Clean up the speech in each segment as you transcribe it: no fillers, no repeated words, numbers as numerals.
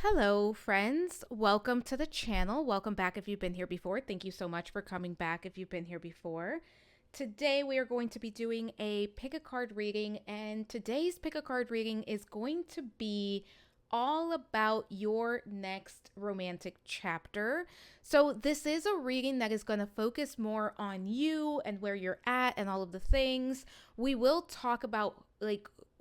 Hello, friends. Welcome to the channel. Welcome back if you've been here before. Thank you so much for coming back if you've been here before. Today, we are going to be doing a pick a card reading, and today's pick a card reading is going to be all about your next romantic chapter. So, this is a reading that is going to focus more on you and where you're at and all of the things. We will talk about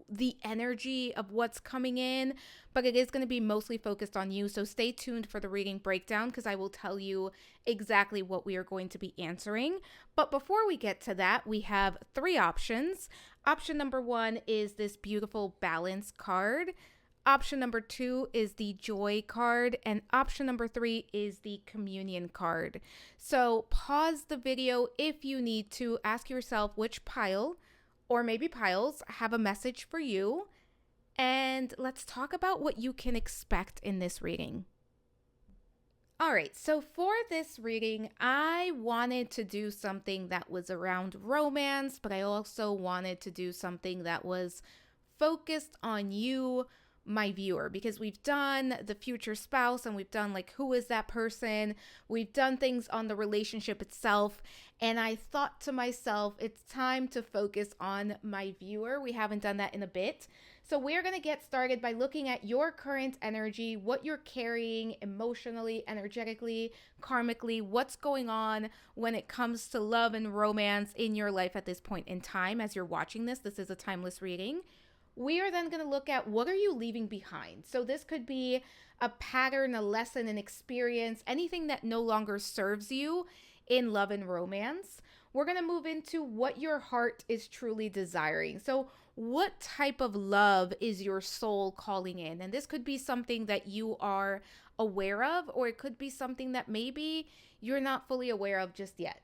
the energy of what's coming in, but it is going to be mostly focused on you. So stay tuned for the reading breakdown because I will tell you exactly what we are going to be answering. But before we get to that, we have three options. Option number one is this beautiful balance card. Option number two is the joy card, and option number three is the communion card. So pause the video if you need to ask yourself which pile or maybe piles have a message for you, and let's talk about what you can expect in this reading. All right, so for this reading, I wanted to do something that was around romance, but I also wanted to do something that was focused on you, my viewer, because we've done the future spouse and we've done who is that person? We've done things on the relationship itself. And I thought to myself, it's time to focus on my viewer. We haven't done that in a bit. So we're going to get started by looking at your current energy, what you're carrying emotionally, energetically, karmically, what's going on when it comes to love and romance in your life at this point in time. As you're watching this, this is a timeless reading. We are then going to look at what are you leaving behind. So this could be a pattern, a lesson, an experience, anything that no longer serves you in love and romance. We're going to move into what your heart is truly desiring. So what type of love is your soul calling in? And this could be something that you are aware of, or it could be something that maybe you're not fully aware of just yet.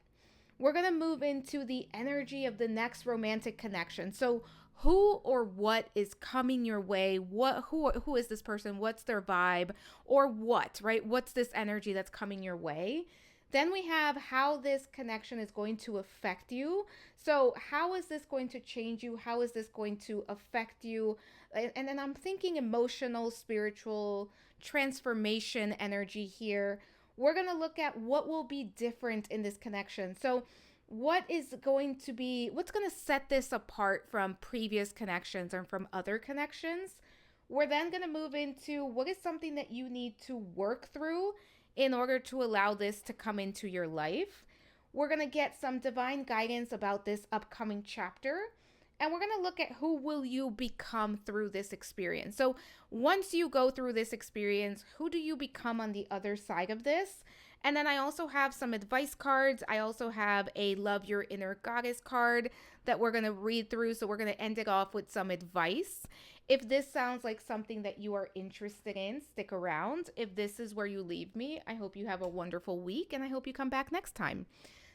We're going to move into the energy of the next romantic connection. So who or what is coming your way? Who is this person? What's their vibe? Or what, right? What's this energy that's coming your way? Then we have how this connection is going to affect you. So how is this going to change you? How is this going to affect you? And then I'm thinking emotional, spiritual, transformation energy here. We're going to look at what will be different in this connection. So what's going to set this apart from previous connections and from other connections? We're then going to move into what is something that you need to work through in order to allow this to come into your life. We're going to get some divine guidance about this upcoming chapter. And we're going to look at who will you become through this experience. So once you go through this experience, who do you become on the other side of this? And then I also have some advice cards. I also have a Love Your Inner Goddess card that we're going to read through. So we're going to end it off with some advice. If this sounds like something that you are interested in, stick around. If this is where you leave me, I hope you have a wonderful week and I hope you come back next time.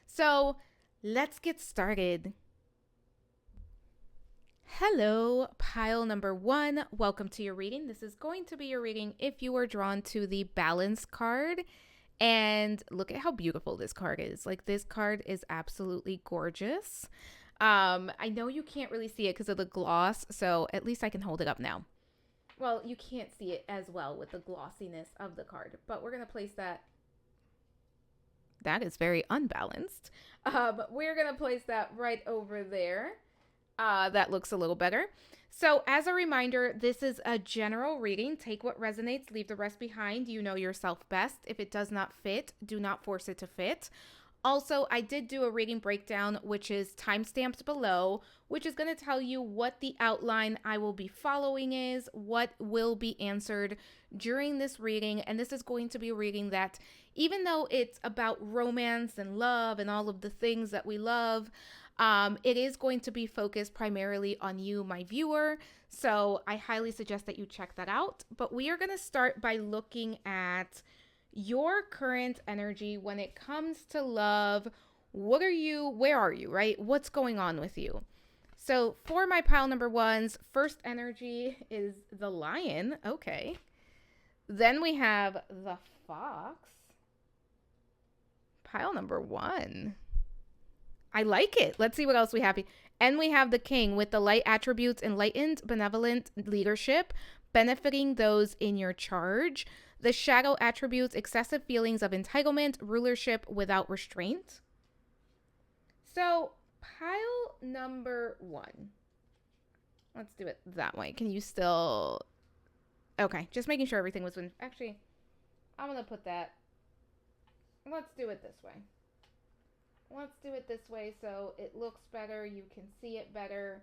So let's get started. Hello, pile number one. Welcome to your reading. This is going to be your reading if you are drawn to the balance card. And look at how beautiful this card is. This card is absolutely gorgeous. I know you can't really see it because of the gloss, so at least I can hold it up now. Well, you can't see it as well with the glossiness of the card, but we're going to place that. That is very unbalanced. We're going to place that right over there. That looks a little better. So as a reminder, this is a general reading. Take what resonates, leave the rest behind. You know yourself best. If it does not fit, do not force it to fit. Also, I did do a reading breakdown, which is timestamped below, which is going to tell you what the outline I will be following is, what will be answered during this reading. And this is going to be a reading that, even though it's about romance and love and all of the things that we love, it is going to be focused primarily on you, my viewer. So I highly suggest that you check that out. But we are going to start by looking at your current energy when it comes to love. Where are you, right? What's going on with you? So for my pile number ones, first energy is the lion. Okay. Then we have the fox. Pile number one. I like it. Let's see what else we have. And we have the king with the light attributes, enlightened, benevolent leadership, benefiting those in your charge. The shadow attributes excessive feelings of entitlement, rulership without restraint. So, pile number 1. Let's do it that way. Can you still... Okay, just making sure everything was... Actually, I'm going to put that... Let's do it this way. Let's do it this way so it looks better. You can see it better.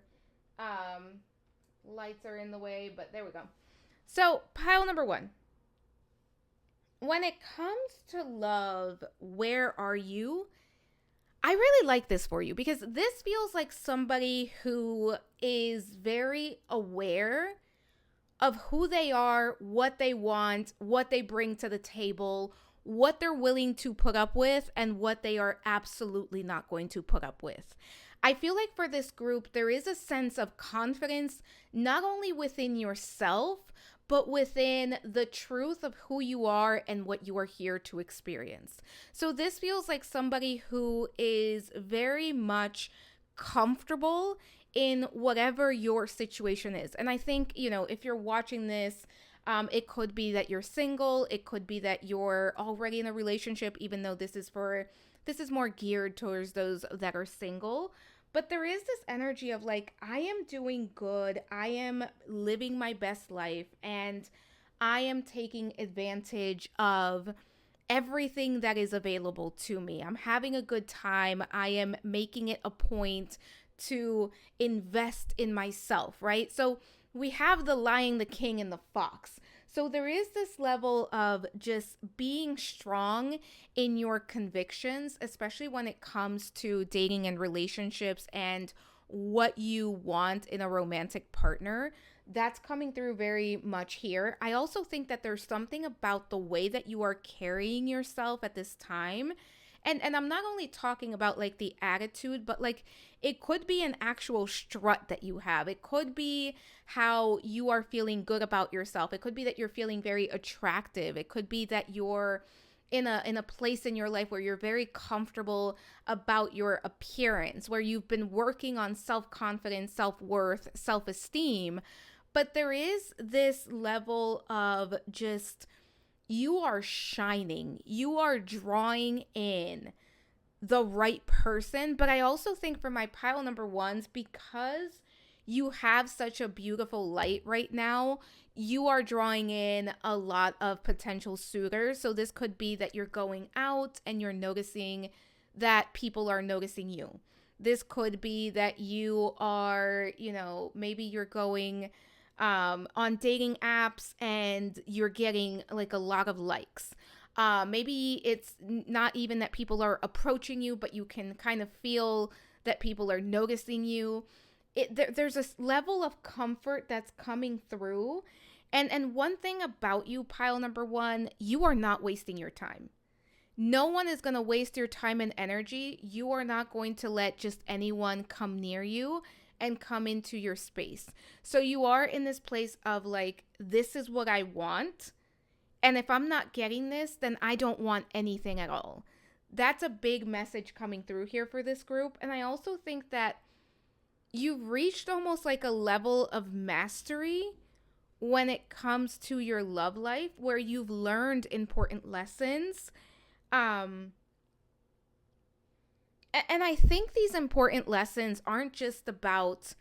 Lights are in the way, but there we go. So, pile number 1. When it comes to love, where are you? I really like this for you because this feels like somebody who is very aware of who they are, what they want, what they bring to the table, what they're willing to put up with, and what they are absolutely not going to put up with. I feel like for this group, there is a sense of confidence, not only within yourself, but within the truth of who you are and what you are here to experience. So this feels like somebody who is very much comfortable in whatever your situation is. And I think, if you're watching this, it could be that you're single. It could be that you're already in a relationship, even though this is more geared towards those that are single. But there is this energy of like, I am doing good. I am living my best life, and I am taking advantage of everything that is available to me. I'm having a good time. I am making it a point to invest in myself, right? So we have the lion, the king, and the fox. So there is this level of just being strong in your convictions, especially when it comes to dating and relationships and what you want in a romantic partner. That's coming through very much here. I also think that there's something about the way that you are carrying yourself at this time. And I'm not only talking about like the attitude, but like it could be an actual strut that you have. It could be how you are feeling good about yourself. It could be that you're feeling very attractive. It could be that you're in a place in your life where you're very comfortable about your appearance, where you've been working on self-confidence, self-worth, self-esteem. But there is this level of just... you are shining. You are drawing in the right person. But I also think for my pile number 1s, because you have such a beautiful light right now, you are drawing in a lot of potential suitors. So this could be that you're going out and you're noticing that people are noticing you. This could be that you are, maybe you're going on dating apps and you're getting like a lot of likes. Maybe it's not even that people are approaching you, but you can kind of feel that people are noticing you. There's a level of comfort that's coming through. And one thing about you, pile number 1, you are not wasting your time. No one is going to waste your time and energy. You are not going to let just anyone come near you and come into your space. So you are in this place of like, this is what I want. And if I'm not getting this, then I don't want anything at all. That's a big message coming through here for this group. And I also think that you've reached almost like a level of mastery when it comes to your love life, where you've learned important lessons. And I think these important lessons aren't just about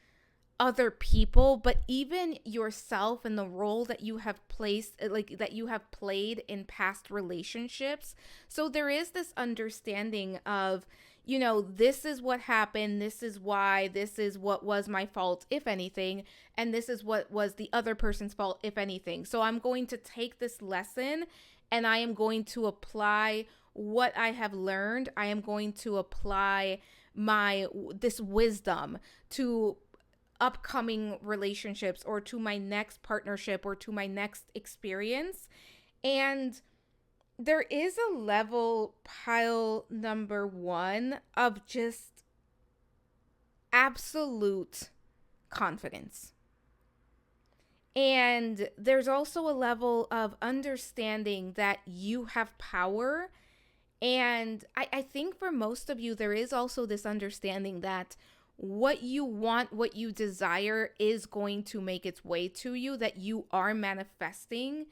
other people, but even yourself and the role that you have played in past relationships. So there is this understanding of, this is what happened, this is why, this is what was my fault, if anything, and this is what was the other person's fault, if anything. So I'm going to take this lesson and I am going to apply what I have learned. I am going to apply this wisdom to upcoming relationships or to my next partnership or to my next experience. And there is a level, pile number 1, of just absolute confidence. And there's also a level of understanding that you have power. And I think for most of you, there is also this understanding that what you want, what you desire is going to make its way to you, that you are manifesting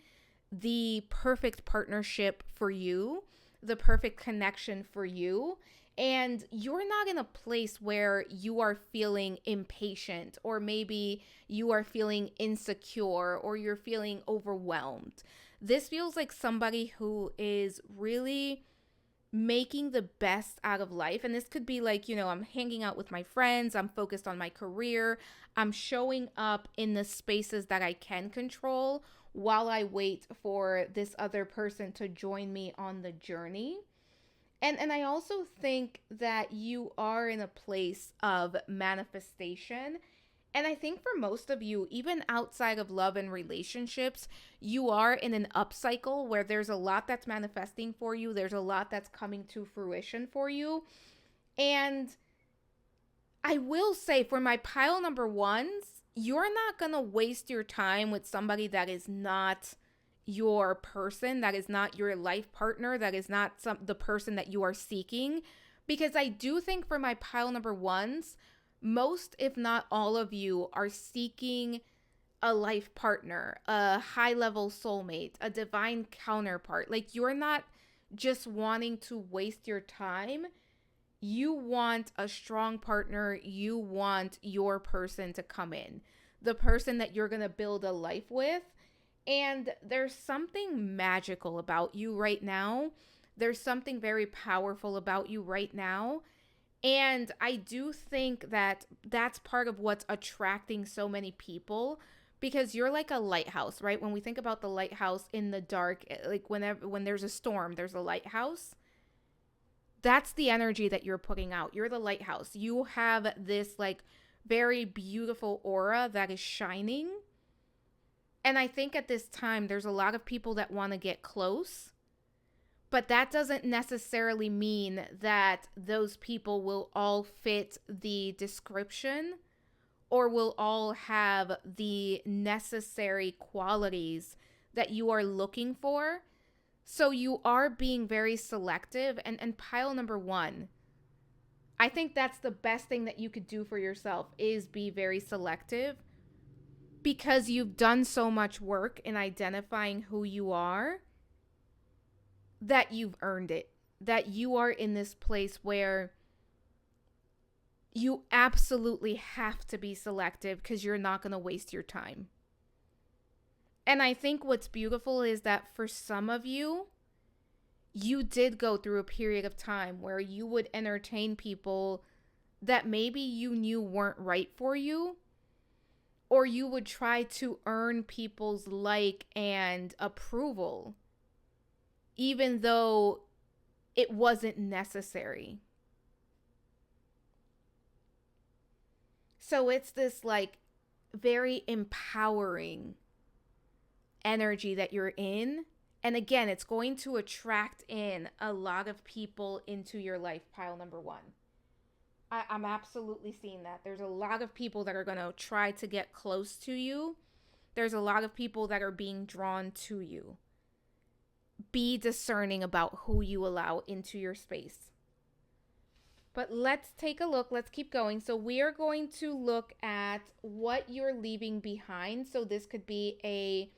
the perfect partnership for you, the perfect connection for you. And you're not in a place where you are feeling impatient, or maybe you are feeling insecure, or you're feeling overwhelmed. This feels like somebody who is really making the best out of life. And this could be like, I'm hanging out with my friends, I'm focused on my career, I'm showing up in the spaces that I can control while I wait for this other person to join me on the journey. And I also think that you are in a place of manifestation. And I think for most of you, even outside of love and relationships, you are in an upcycle where there's a lot that's manifesting for you. There's a lot that's coming to fruition for you. And I will say, for my pile number ones, you're not going to waste your time with somebody that is not your person, that is not your life partner, that is not the person that you are seeking. Because I do think for my pile number ones, most, if not all of you, are seeking a life partner, a high level soulmate, a divine counterpart. Like, you're not just wanting to waste your time. You want a strong partner. You want your person to come in, the person that you're going to build a life with. And there's something magical about you right now. There's something very powerful about you right now. And I do think that that's part of what's attracting so many people, because you're like a lighthouse, right? When we think about the lighthouse in the dark, like when there's a storm, there's a lighthouse. That's the energy that you're putting out. You're the lighthouse. You have this like very beautiful aura that is shining. And I think at this time, there's a lot of people that want to get close. But that doesn't necessarily mean that those people will all fit the description or will all have the necessary qualities that you are looking for. So you are being very selective. And pile number one, I think that's the best thing that you could do for yourself, is be very selective, because you've done so much work in identifying who you are, that you've earned it, that you are in this place where you absolutely have to be selective, because you're not going to waste your time. And I think what's beautiful is that for some of you, you did go through a period of time where you would entertain people that maybe you knew weren't right for you, or you would try to earn people's like and approval, even though it wasn't necessary. So it's this like very empowering energy that you're in. And again, it's going to attract in a lot of people into your life, pile number one. I'm absolutely seeing that. There's a lot of people that are going to try to get close to you. There's a lot of people that are being drawn to you. Be discerning about who you allow into your space. But let's take a look. Let's keep going. So we are going to look at what you're leaving behind. So this could be a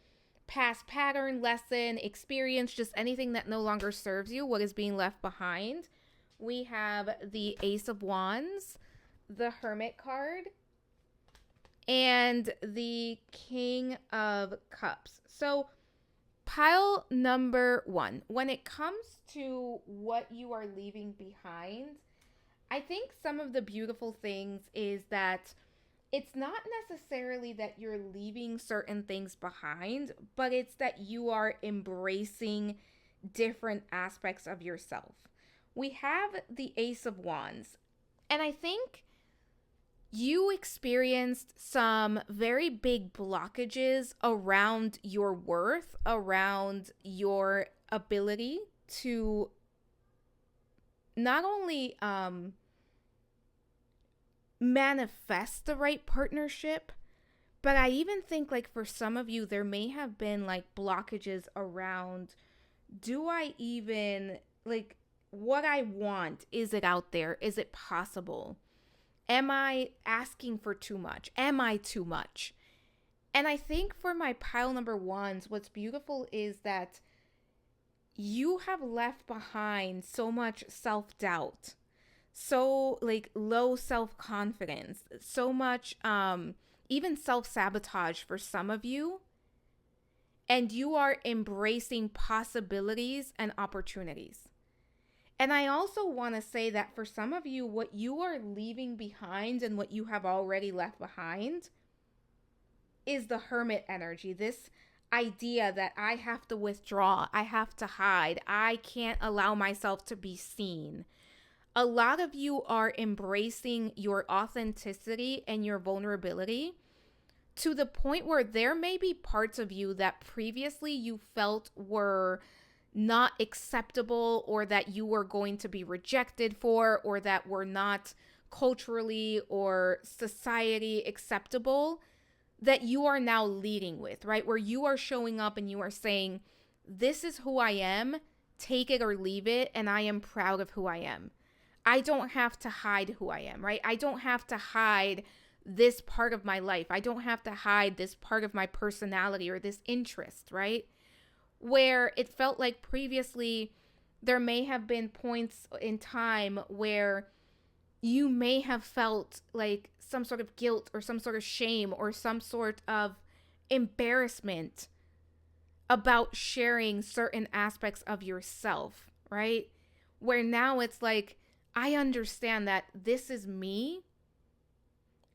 past pattern, lesson, experience, just anything that no longer serves you, what is being left behind. We have the Ace of Wands, the Hermit card, and the King of Cups. So pile number one, when it comes to what you are leaving behind, I think some of the beautiful things is that it's not necessarily that you're leaving certain things behind, but it's that you are embracing different aspects of yourself. We have the Ace of Wands, and I think you experienced some very big blockages around your worth, around your ability to not only manifest the right partnership, but I even think like for some of you, there may have been like blockages around, do I even like what I want? Is it out there? Is it possible? Am I asking for too much? Am I too much? And I think for my pile number ones, what's beautiful is that you have left behind so much self-doubt, so like low self-confidence, so much even self-sabotage for some of you, and you are embracing possibilities and opportunities. And I also want to say that for some of you, what you are leaving behind and what you have already left behind is the hermit energy. This idea that I have to withdraw, I have to hide, I can't allow myself to be seen. A lot of you are embracing your authenticity and your vulnerability to the point where there may be parts of you that previously you felt were not acceptable, or that you were going to be rejected for, or that were not culturally or society acceptable, that you are now leading with, right? Where you are showing up and you are saying, this is who I am, take it or leave it, and I am proud of who I am. I don't have to hide who I am, right? I don't have to hide this part of my life. I don't have to hide this part of my personality or this interest, right? Where it felt like previously there may have been points in time where you may have felt like some sort of guilt or some sort of shame or some sort of embarrassment about sharing certain aspects of yourself, right? Where now it's like, I understand that this is me,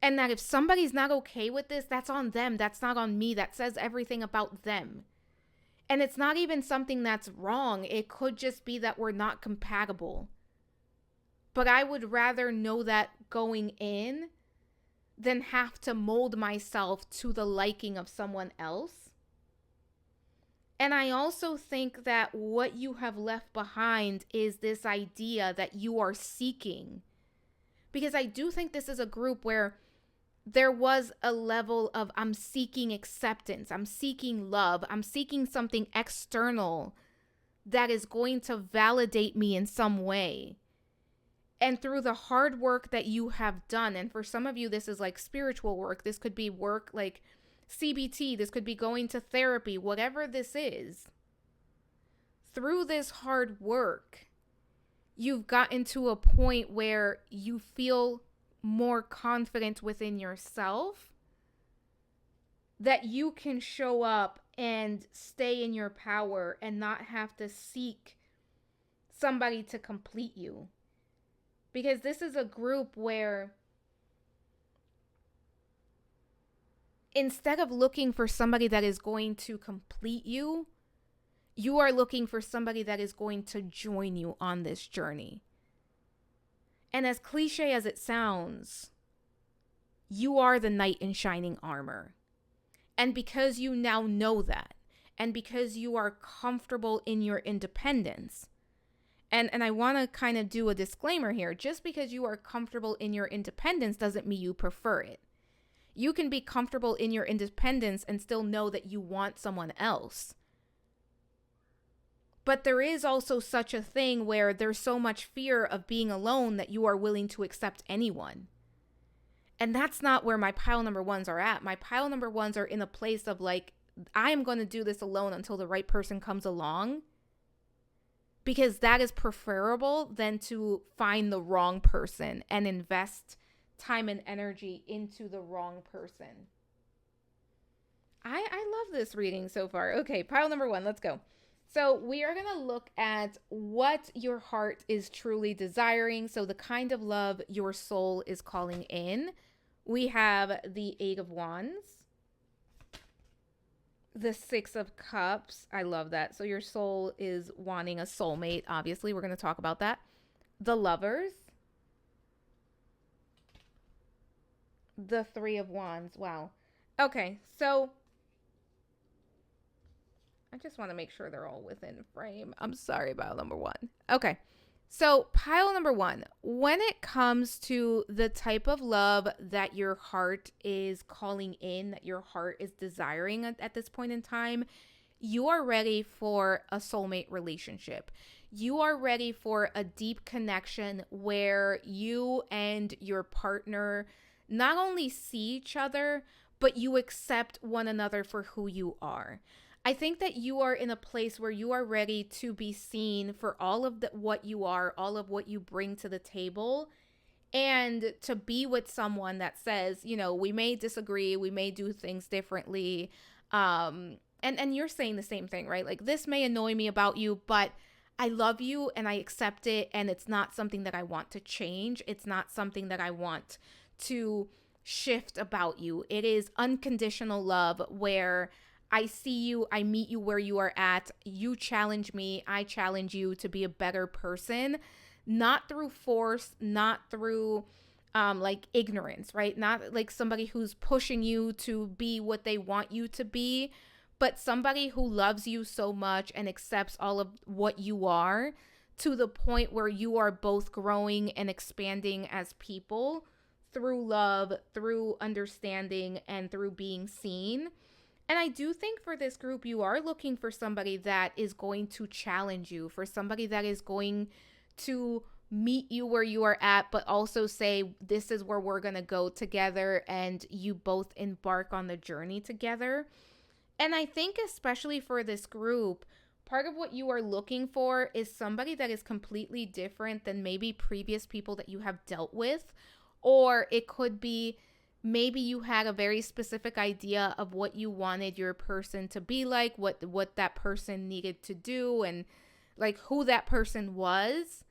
and that if somebody's not okay with this, that's on them. That's not on me. That says everything about them. And it's not even something that's wrong. It could just be that we're not compatible. But I would rather know that going in than have to mold myself to the liking of someone else. And I also think that what you have left behind is this idea that you are seeking. Because I do think this is a group where there was a level of, I'm seeking acceptance, I'm seeking love, I'm seeking something external that is going to validate me in some way. And through the hard work that you have done, and for some of you, this is like spiritual work. This could be work like CBT. This could be going to therapy, whatever this is. Through this hard work, you've gotten to a point where you feel more confident within yourself, that you can show up and stay in your power and not have to seek somebody to complete you. Because this is a group where instead of looking for somebody that is going to complete you, you are looking for somebody that is going to join you on this journey. And as cliche as it sounds, you are the knight in shining armor. And because you now know that, and because you are comfortable in your independence, and I want to kind of do a disclaimer here. Just because you are comfortable in your independence doesn't mean you prefer it. You can be comfortable in your independence and still know that you want someone else. But there is also such a thing where there's so much fear of being alone that you are willing to accept anyone. And that's not where my pile number ones are at. My pile number ones are in a place of like, I am going to do this alone until the right person comes along. Because that is preferable than to find the wrong person and invest time and energy into the wrong person. I love this reading so far. Okay, pile number one, let's go. So we are going to look at what your heart is truly desiring. So the kind of love your soul is calling in. We have the 8 of Wands. The 6 of Cups. I love that. So your soul is wanting a soulmate. Obviously, we're going to talk about that. The Lovers. The 3 of Wands. Wow. Okay, so I just want to make sure they're all within frame. I'm sorry about number one. Okay. So pile number one, when it comes to the type of love that your heart is calling in, that your heart is desiring at this point in time, you are ready for a soulmate relationship. You are ready for a deep connection where you and your partner not only see each other, but you accept one another for who you are. I think that you are in a place where you are ready to be seen for all of what you are, all of what you bring to the table, and to be with someone that says, we may disagree, we may do things differently. And you're saying the same thing, right? Like, this may annoy me about you, but I love you and I accept it, and it's not something that I want to change. It's not something that I want to shift about you. It is unconditional love where I see you, I meet you where you are at, you challenge me, I challenge you to be a better person, not through force, not through like ignorance, right? Not like somebody who's pushing you to be what they want you to be, but somebody who loves you so much and accepts all of what you are, to the point where you are both growing and expanding as people through love, through understanding, and through being seen. And I do think for this group, you are looking for somebody that is going to challenge you, for somebody that is going to meet you where you are at, but also say, this is where we're going to go together, and you both embark on the journey together. And I think especially for this group, part of what you are looking for is somebody that is completely different than maybe previous people that you have dealt with. Or it could be maybe you had a very specific idea of what you wanted your person to be like, what that person needed to do, and like who that person was.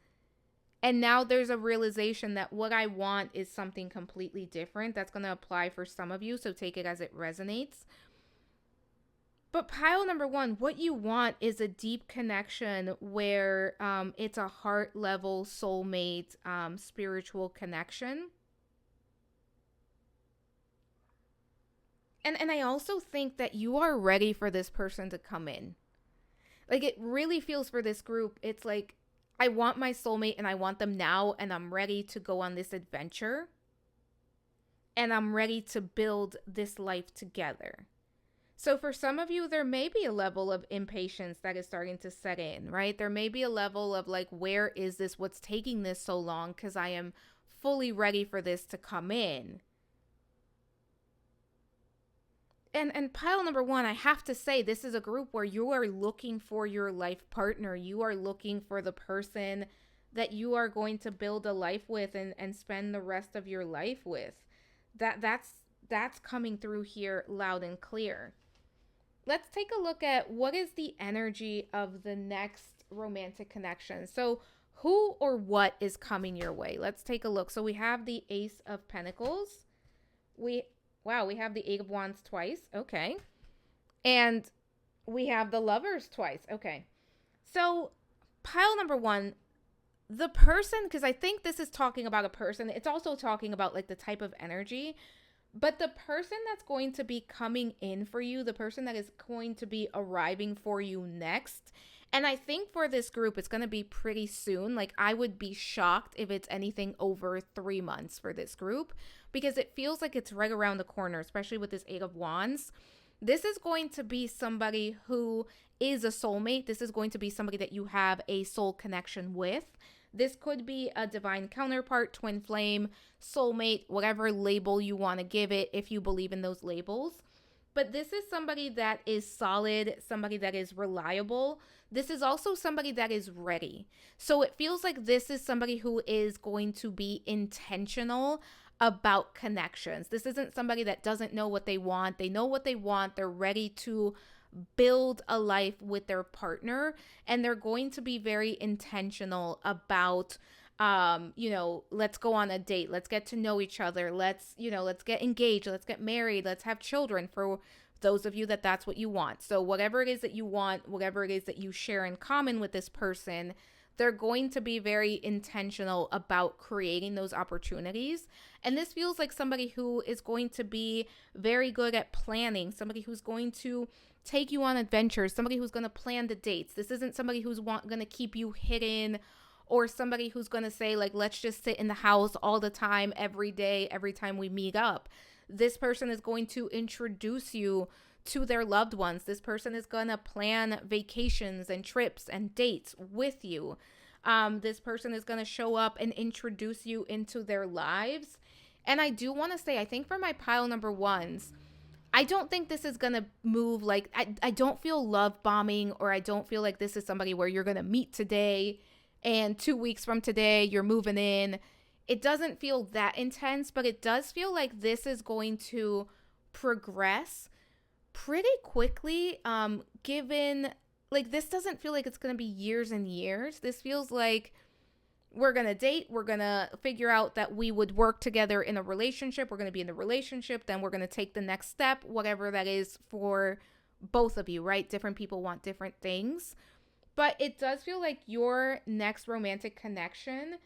And now there's a realization that what I want is something completely different. That's going to apply for some of you, so take it as it resonates. But pile number one, what you want is a deep connection where it's a heart level, soulmate, spiritual connection. And I also think that you are ready for this person to come in. Like, it really feels for this group, it's like, I want my soulmate and I want them now, and I'm ready to go on this adventure. And I'm ready to build this life together. So for some of you, there may be a level of impatience that is starting to set in, right? There may be a level of like, where is this? What's taking this so long? Because I am fully ready for this to come in. And pile number one, I have to say, this is a group where you are looking for your life partner. You are looking for the person that you are going to build a life with and spend the rest of your life with. That's coming through here loud and clear. Let's take a look at what is the energy of the next romantic connection. So who or what is coming your way? Let's take a look. So we have the Ace of Pentacles. We have the Eight of Wands twice. Okay. And we have the Lovers twice. Okay. So pile number one, the person, because I think this is talking about a person. It's also talking about like the type of energy. But the person that's going to be coming in for you, the person that is going to be arriving for you next, and I think for this group, it's going to be pretty soon. Like, I would be shocked if it's anything over 3 months for this group, because it feels like it's right around the corner, especially with this Eight of Wands. This is going to be somebody who is a soulmate. This is going to be somebody that you have a soul connection with. This could be a divine counterpart, twin flame, soulmate, whatever label you want to give it if you believe in those labels. But this is somebody that is solid, somebody that is reliable. This is also somebody that is ready. So it feels like this is somebody who is going to be intentional about connections. This isn't somebody that doesn't know what they want. They know what they want. They're ready to build a life with their partner, and they're going to be very intentional about let's go on a date, let's get to know each other, let's get engaged, let's get married, let's have children, for those of you that's what you want. So whatever it is that you want, whatever it is that you share in common with this person, they're going to be very intentional about creating those opportunities. And this feels like somebody who is going to be very good at planning, somebody who's going to take you on adventures, somebody who's going to plan the dates. This isn't somebody who's going to keep you hidden, or somebody who's going to say, like, let's just sit in the house all the time, every day, every time we meet up. This person is going to introduce you to their loved ones. This person is going to plan vacations and trips and dates with you. This person is going to show up and introduce you into their lives. And I do want to say, I think for my pile number ones, I don't think this is going to move like, I don't feel love bombing, or I don't feel like this is somebody where you're going to meet today and 2 weeks from today, you're moving in. It doesn't feel that intense, but it does feel like this is going to progress pretty quickly, given, like, this doesn't feel like it's going to be years and years. This feels like we're going to date. We're going to figure out that we would work together in a relationship. We're going to be in the relationship. Then we're going to take the next step, whatever that is for both of you, right? Different people want different things. But it does feel like your next romantic connection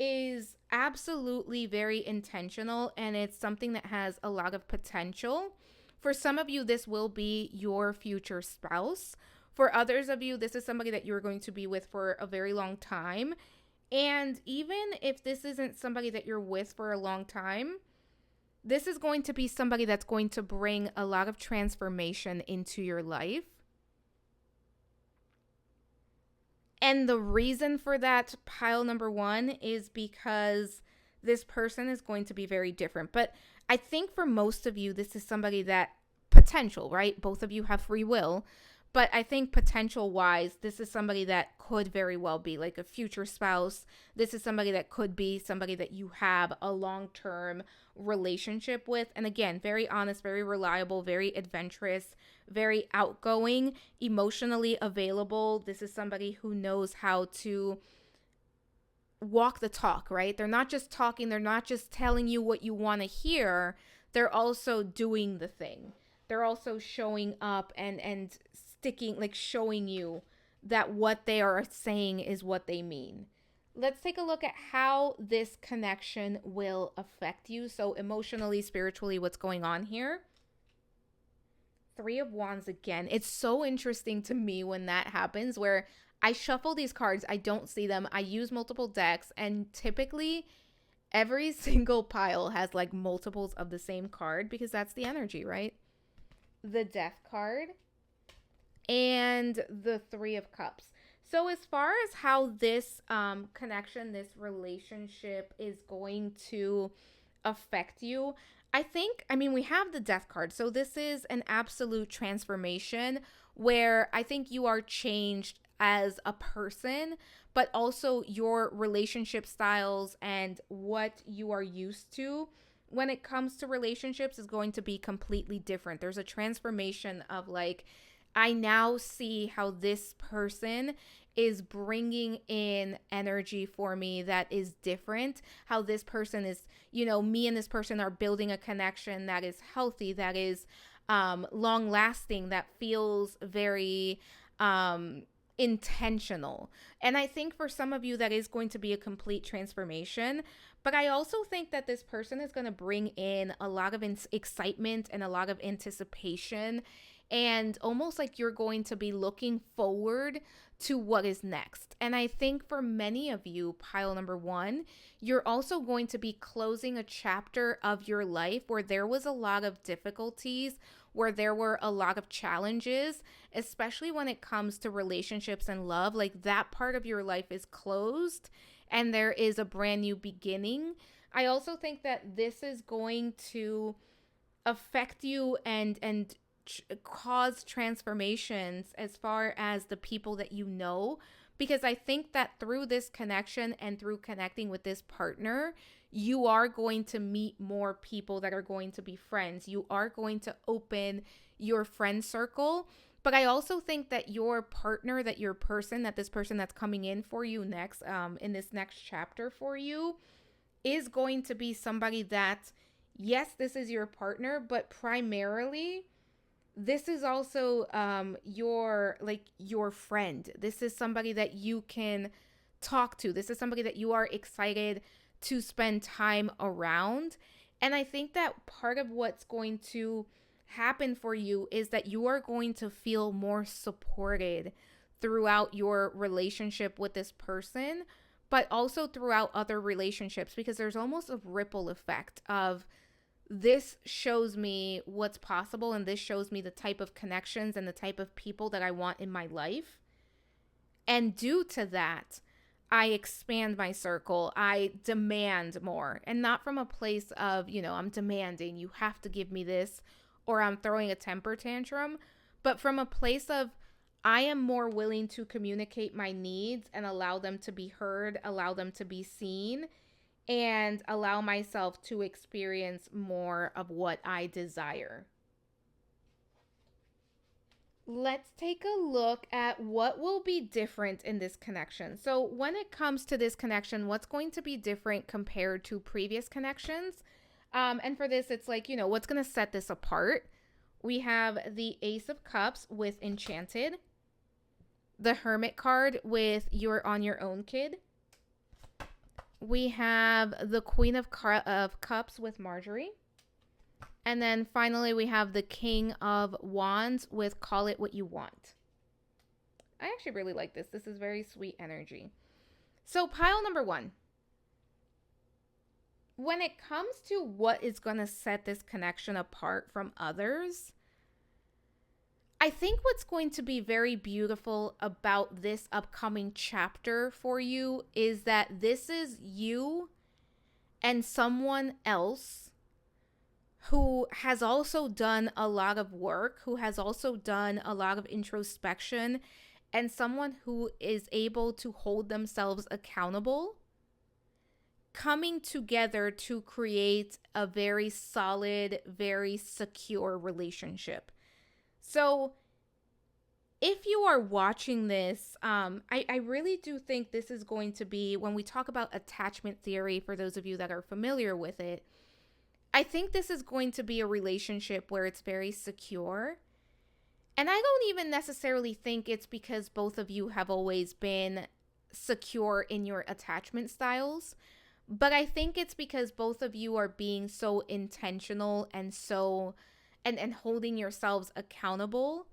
is absolutely very intentional, and it's something that has a lot of potential. For some of you, this will be your future spouse. For others of you, this is somebody that you're going to be with for a very long time. And even if this isn't somebody that you're with for a long time, this is going to be somebody that's going to bring a lot of transformation into your life. And the reason for that, pile number one, is because this person is going to be very different. But I think for most of you, this is somebody that potential, right? Both of you have free will. But I think potential wise, this is somebody that could very well be like a future spouse. This is somebody that could be somebody that you have a long-term relationship with. And again, very honest, very reliable, very adventurous, very outgoing, emotionally available. This is somebody who knows how to walk the talk, right? They're not just talking. They're not just telling you what you want to hear. They're also doing the thing. They're also showing up and sticking, like showing you that what they are saying is what they mean. Let's take a look at how this connection will affect you. So emotionally, spiritually, what's going on here? Three of Wands again. It's so interesting to me when that happens, where I shuffle these cards, I don't see them, I use multiple decks, and typically every single pile has like multiples of the same card, because that's the energy, right? The Death card and the Three of Cups. So as far as how this connection, this relationship is going to affect you, I mean, we have the Death card. So this is an absolute transformation where I think you are changed as a person, but also your relationship styles and what you are used to when it comes to relationships is going to be completely different. There's a transformation of like, I now see how this person is bringing in energy for me that is different. How this person is, you know, me and this person are building a connection that is healthy, that is long lasting, that feels very intentional. And I think for some of you, that is going to be a complete transformation. But I also think that this person is going to bring in a lot of excitement and a lot of anticipation, and almost like you're going to be looking forward to what is next. And I think for many of you, pile number one, you're also going to be closing a chapter of your life where there was a lot of difficulties, where there were a lot of challenges, especially when it comes to relationships and love. Like, that part of your life is closed and there is a brand new beginning. I also think that this is going to affect you and cause transformations as far as the people that you know, because I think that through this connection and through connecting with this partner, you are going to meet more people that are going to be friends. You are going to open your friend circle. But I also think that your partner, that your person, that this person that's coming in for you next, in this next chapter for you, is going to be somebody that, yes, this is your partner, but primarily this is also your friend. This is somebody that you can talk to. This is somebody that you are excited to spend time around. And I think that part of what's going to happen for you is that you are going to feel more supported throughout your relationship with this person, but also throughout other relationships, because there's almost a ripple effect of this shows me what's possible, and this shows me the type of connections and the type of people that I want in my life. And due to that, I expand my circle. I demand more, and not from a place of, I'm demanding, you have to give me this, or I'm throwing a temper tantrum, but from a place of, I am more willing to communicate my needs and allow them to be heard, allow them to be seen, and allow myself to experience more of what I desire. Let's take a look at what will be different in this connection. So when it comes to this connection, what's going to be different compared to previous connections? And for this, it's like, what's going to set this apart? We have the Ace of Cups with Enchanted, the Hermit card with You're on Your Own, Kid. We have the Queen of Cups with Marjorie. And then finally, we have the King of Wands with Call It What You Want. I actually really like this. This is very sweet energy. So pile number 1. When it comes to what is going to set this connection apart from others, I think what's going to be very beautiful about this upcoming chapter for you is that this is you and someone else who has also done a lot of work, who has also done a lot of introspection, and someone who is able to hold themselves accountable, coming together to create a very solid, very secure relationship. So if you are watching this, I really do think this is going to be, when we talk about attachment theory, for those of you that are familiar with it, I think this is going to be a relationship where it's very secure. And I don't even necessarily think it's because both of you have always been secure in your attachment styles, but I think it's because both of you are being so intentional and and holding yourselves accountable,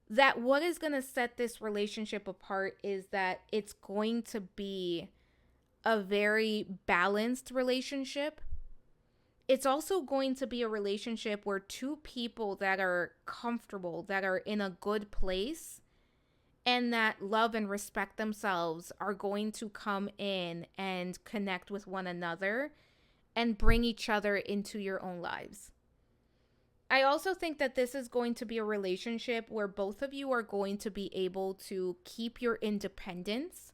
that what is going to set this relationship apart is that it's going to be a very balanced relationship. It's also going to be a relationship where two people that are comfortable, that are in a good place, and that love and respect themselves are going to come in and connect with one another and bring each other into your own lives. I also think that this is going to be a relationship where both of you are going to be able to keep your independence,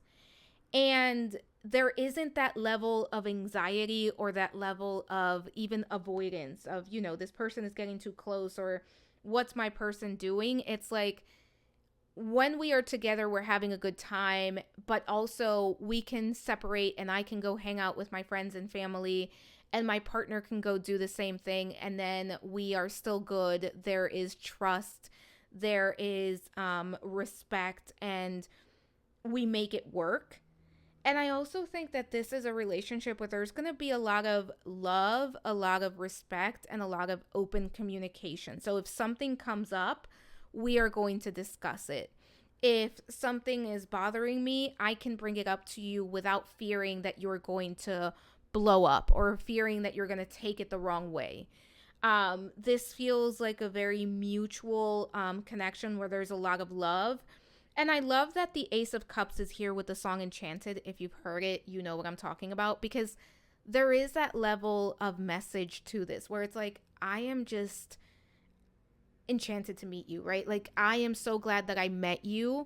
and there isn't that level of anxiety or that level of even avoidance of, this person is getting too close, or what's my person doing? It's like, when we are together, we're having a good time, but also we can separate and I can go hang out with my friends and family, and my partner can go do the same thing. And then we are still good. There is trust. There is respect, and we make it work. And I also think that this is a relationship where there's going to be a lot of love, a lot of respect, and a lot of open communication. So if something comes up, we are going to discuss it. If something is bothering me, I can bring it up to you without fearing that you're going to blow up or fearing that you're going to take it the wrong way. This feels like a very mutual connection where there's a lot of love. And I love that the Ace of Cups is here with the song Enchanted. If you've heard it, you know what I'm talking about, because there is that level of message to this where it's like, I am just enchanted to meet you, right? Like, I am so glad that I met you,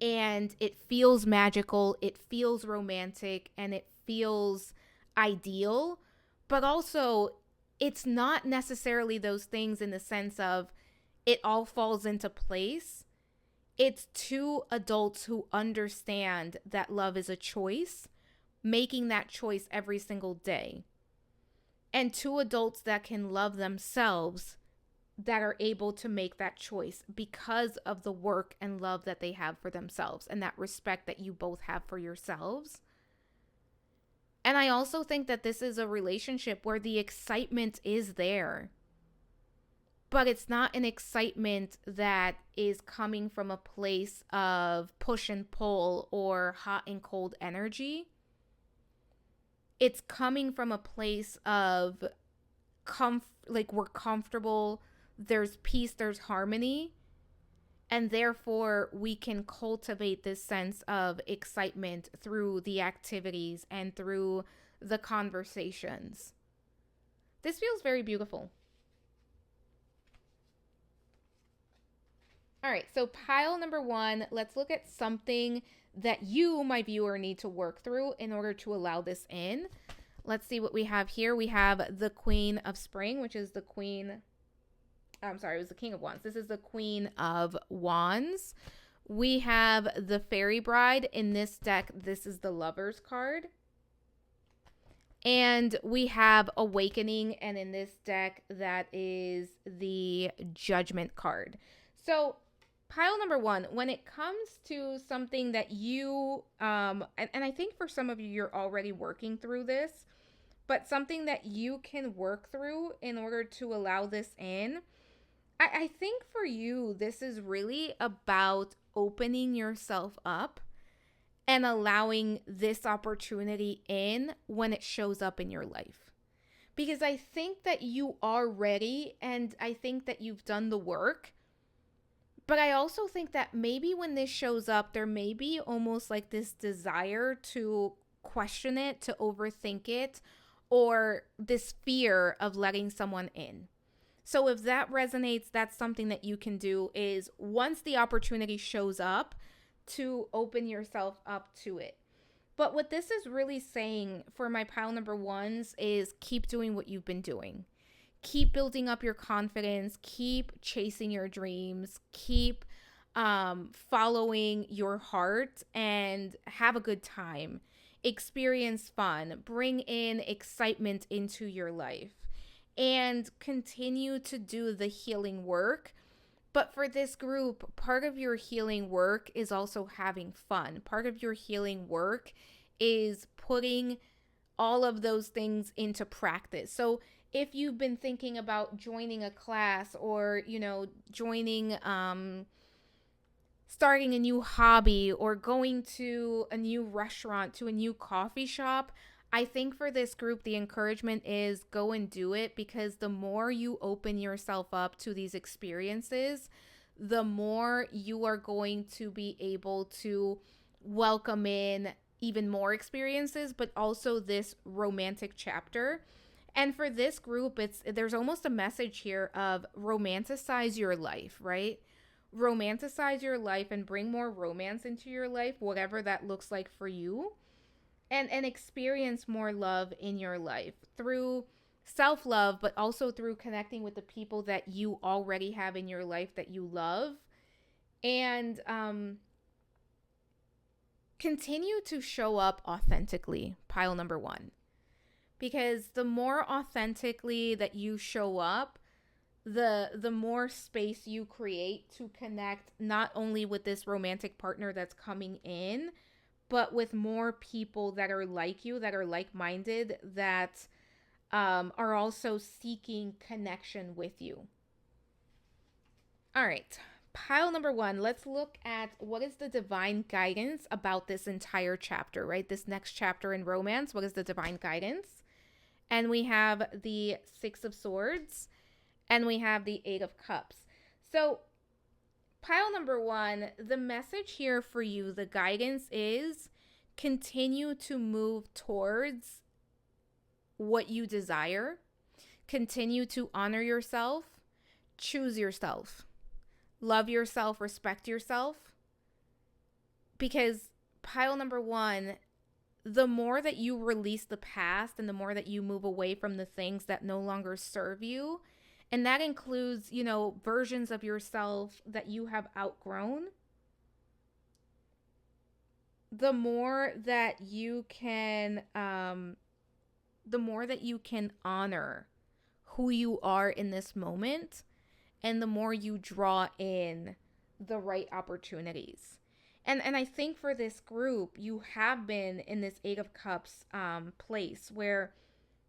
and it feels magical, it feels romantic, and it feels ideal, but also it's not necessarily those things in the sense of it all falls into place. It's two adults who understand that love is a choice, making that choice every single day. And two adults that can love themselves, that are able to make that choice because of the work and love that they have for themselves and that respect that you both have for yourselves. And I also think that this is a relationship where the excitement is there. But it's not an excitement that is coming from a place of push and pull or hot and cold energy. It's coming from a place of we're comfortable, there's peace, there's harmony, and therefore we can cultivate this sense of excitement through the activities and through the conversations. This feels very beautiful. All right, so pile number one, let's look at something that you, my viewer, need to work through in order to allow this in. Let's see what we have here. We have the Queen of Spring, which is the Queen. I'm sorry, it was the King of Wands. This is the Queen of Wands. We have the Fairy Bride. In this deck, this is the Lover's card. And we have Awakening, and in this deck, that is the Judgment card. So pile number one, when it comes to something that you, and I think for some of you, you're already working through this, but something that you can work through in order to allow this in, I think for you, this is really about opening yourself up and allowing this opportunity in when it shows up in your life. Because I think that you are ready, and I think that you've done the work. But I also think that maybe when this shows up, there may be almost like this desire to question it, to overthink it, or this fear of letting someone in. So if that resonates, that's something that you can do, is once the opportunity shows up, to open yourself up to it. But what this is really saying for my pile number ones is keep doing what you've been doing. Keep building up your confidence, keep chasing your dreams, keep following your heart, and have a good time. Experience fun, bring in excitement into your life, and continue to do the healing work. But for this group, part of your healing work is also having fun. Part of your healing work is putting all of those things into practice. So if you've been thinking about joining a class, or, joining, starting a new hobby, or going to a new restaurant, to a new coffee shop, I think for this group, the encouragement is go and do it, because the more you open yourself up to these experiences, the more you are going to be able to welcome in even more experiences, but also this romantic chapter. And for this group, there's almost a message here of romanticize your life, right? Romanticize your life and bring more romance into your life, whatever that looks like for you. And experience more love in your life through self-love, but also through connecting with the people that you already have in your life that you love. And continue to show up authentically, pile number one. Because the more authentically that you show up, the more space you create to connect not only with this romantic partner that's coming in, but with more people that are like you, that are like-minded, that are also seeking connection with you. All right, pile number one, let's look at what is the divine guidance about this entire chapter, right? This next chapter in romance, what is the divine guidance? And we have the Six of Swords, and we have the Eight of Cups. So pile number one, the message here for you, the guidance is continue to move towards what you desire. Continue to honor yourself, choose yourself, love yourself, respect yourself. Because pile number one, the more that you release the past and the more that you move away from the things that no longer serve you, and that includes, versions of yourself that you have outgrown, the more that you can honor who you are in this moment, and the more you draw in the right opportunities. And I think for this group, you have been in this Eight of Cups place where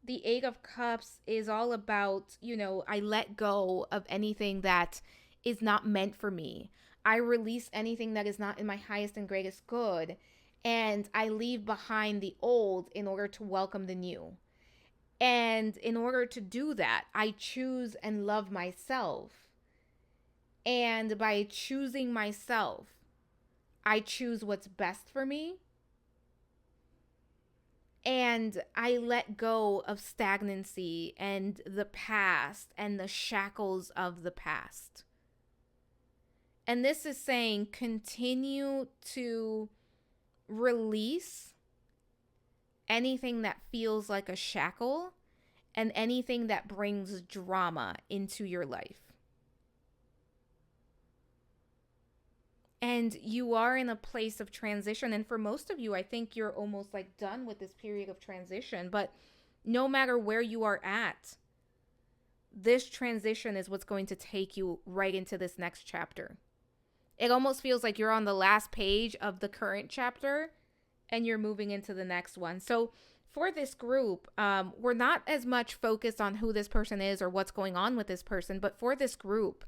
the Eight of Cups is all about, I let go of anything that is not meant for me. I release anything that is not in my highest and greatest good, and I leave behind the old in order to welcome the new. And in order to do that, I choose and love myself. And by choosing myself, I choose what's best for me. And I let go of stagnancy and the past and the shackles of the past. And this is saying continue to release anything that feels like a shackle and anything that brings drama into your life. And you are in a place of transition. And for most of you, I think you're almost like done with this period of transition. But no matter where you are at, this transition is what's going to take you right into this next chapter. It almost feels like you're on the last page of the current chapter and you're moving into the next one. So for this group, we're not as much focused on who this person is or what's going on with this person. But for this group,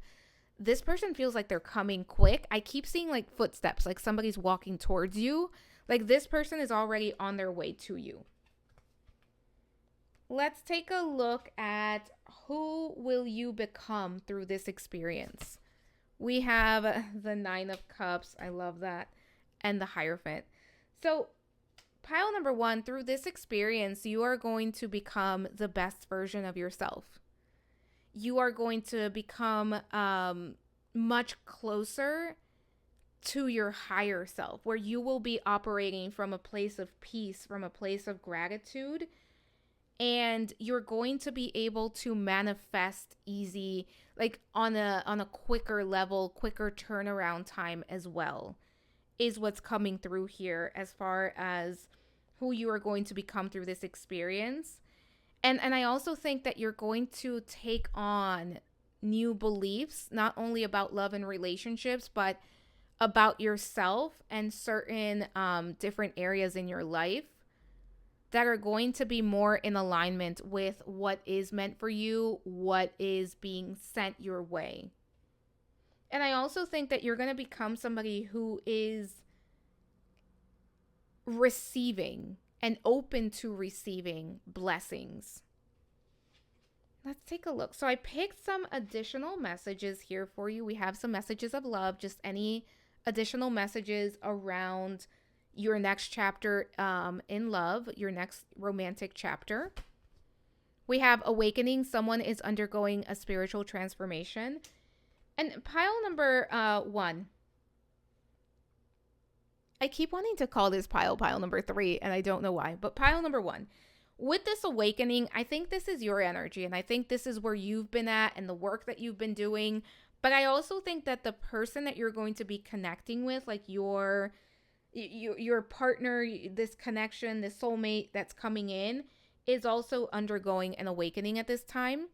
this person feels like they're coming quick. I keep seeing like footsteps, like somebody's walking towards you. Like this person is already on their way to you. Let's take a look at who will you become through this experience. We have the 9 of Cups. I love that. And the Hierophant. So pile number 1, through this experience, you are going to become the best version of yourself. You are going to become much closer to your higher self, where you will be operating from a place of peace, from a place of gratitude, and you're going to be able to manifest easy, like on a quicker level, quicker turnaround time as well, is what's coming through here as far as who you are going to become through this experience. And I also think that you're going to take on new beliefs, not only about love and relationships, but about yourself and certain different areas in your life that are going to be more in alignment with what is meant for you, what is being sent your way. And I also think that you're going to become somebody who is receiving and open to receiving blessings. Let's take a look. So I picked some additional messages here for you. We have some messages of love, just any additional messages around your next chapter in love, your next romantic chapter. We have awakening. Someone is undergoing a spiritual transformation. And pile number 1. I keep wanting to call this pile number 3, and I don't know why. But pile number 1. With this awakening, I think this is your energy, and I think this is where you've been at and the work that you've been doing. But I also think that the person that you're going to be connecting with, like your partner, this connection, this soulmate that's coming in, is also undergoing an awakening at this time.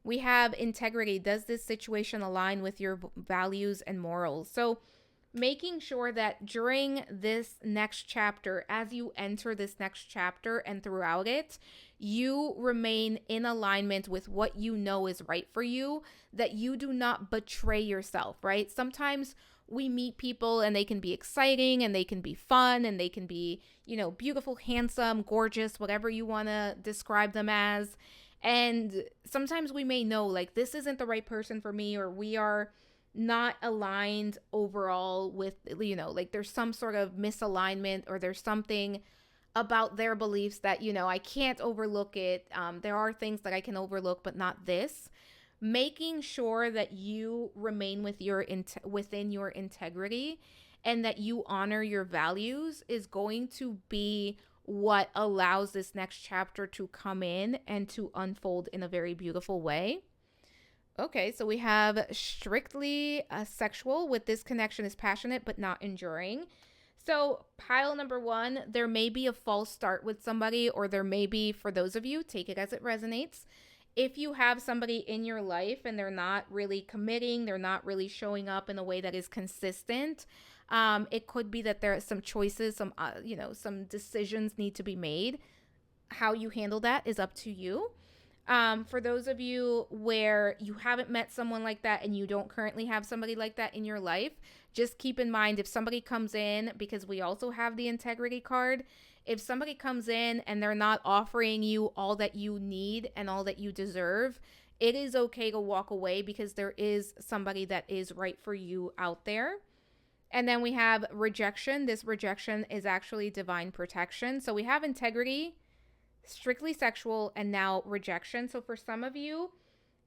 We have integrity. Does this situation align with your values and morals? So making sure that during this next chapter, as you enter this next chapter and throughout it, you remain in alignment with what you know is right for you, that you do not betray yourself, right? Sometimes we meet people and they can be exciting and they can be fun and they can be, beautiful, handsome, gorgeous, whatever you want to describe them as. And sometimes we may know like this isn't the right person for me, or we are not aligned overall with, like there's some sort of misalignment, or there's something about their beliefs that, I can't overlook it. There are things that I can overlook, but not this. Making sure that you remain with within your integrity and that you honor your values is going to be what allows this next chapter to come in and to unfold in a very beautiful way. Okay, so we have strictly sexual. With this connection is passionate but not enduring. So pile number 1, there may be a false start with somebody, or there may be, for those of you, take it as it resonates. If you have somebody in your life and they're not really committing, they're not really showing up in a way that is consistent, it could be that there are some choices, some decisions need to be made. How you handle that is up to you. For those of you where you haven't met someone like that and you don't currently have somebody like that in your life, Just keep in mind, if somebody comes in, because we also have the integrity card, if somebody comes in and they're not offering you all that you need and all that you deserve, it is okay to walk away, because there is somebody that is right for you out there. And then we have rejection. This rejection is actually divine protection. So we have integrity, strictly sexual, and now rejection. So for some of you,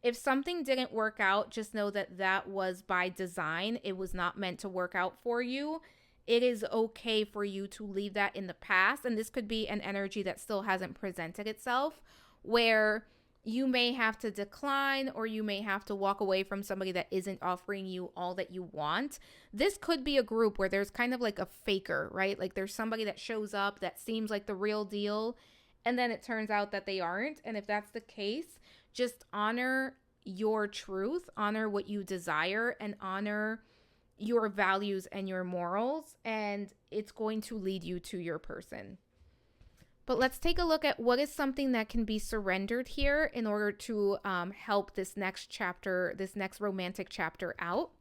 if something didn't work out, just know that that was by design. It was not meant to work out for you. It is okay for you to leave that in the past. And this could be an energy that still hasn't presented itself, where you may have to decline, or you may have to walk away from somebody that isn't offering you all that you want. This could be a group where there's kind of like a faker, right? Like there's somebody that shows up that seems like the real deal, and then it turns out that they aren't. And if that's the case, just honor your truth, honor what you desire, and honor your values and your morals, and it's going to lead you to your person. But let's take a look at what is something that can be surrendered here in order to help this next chapter, this next romantic chapter out.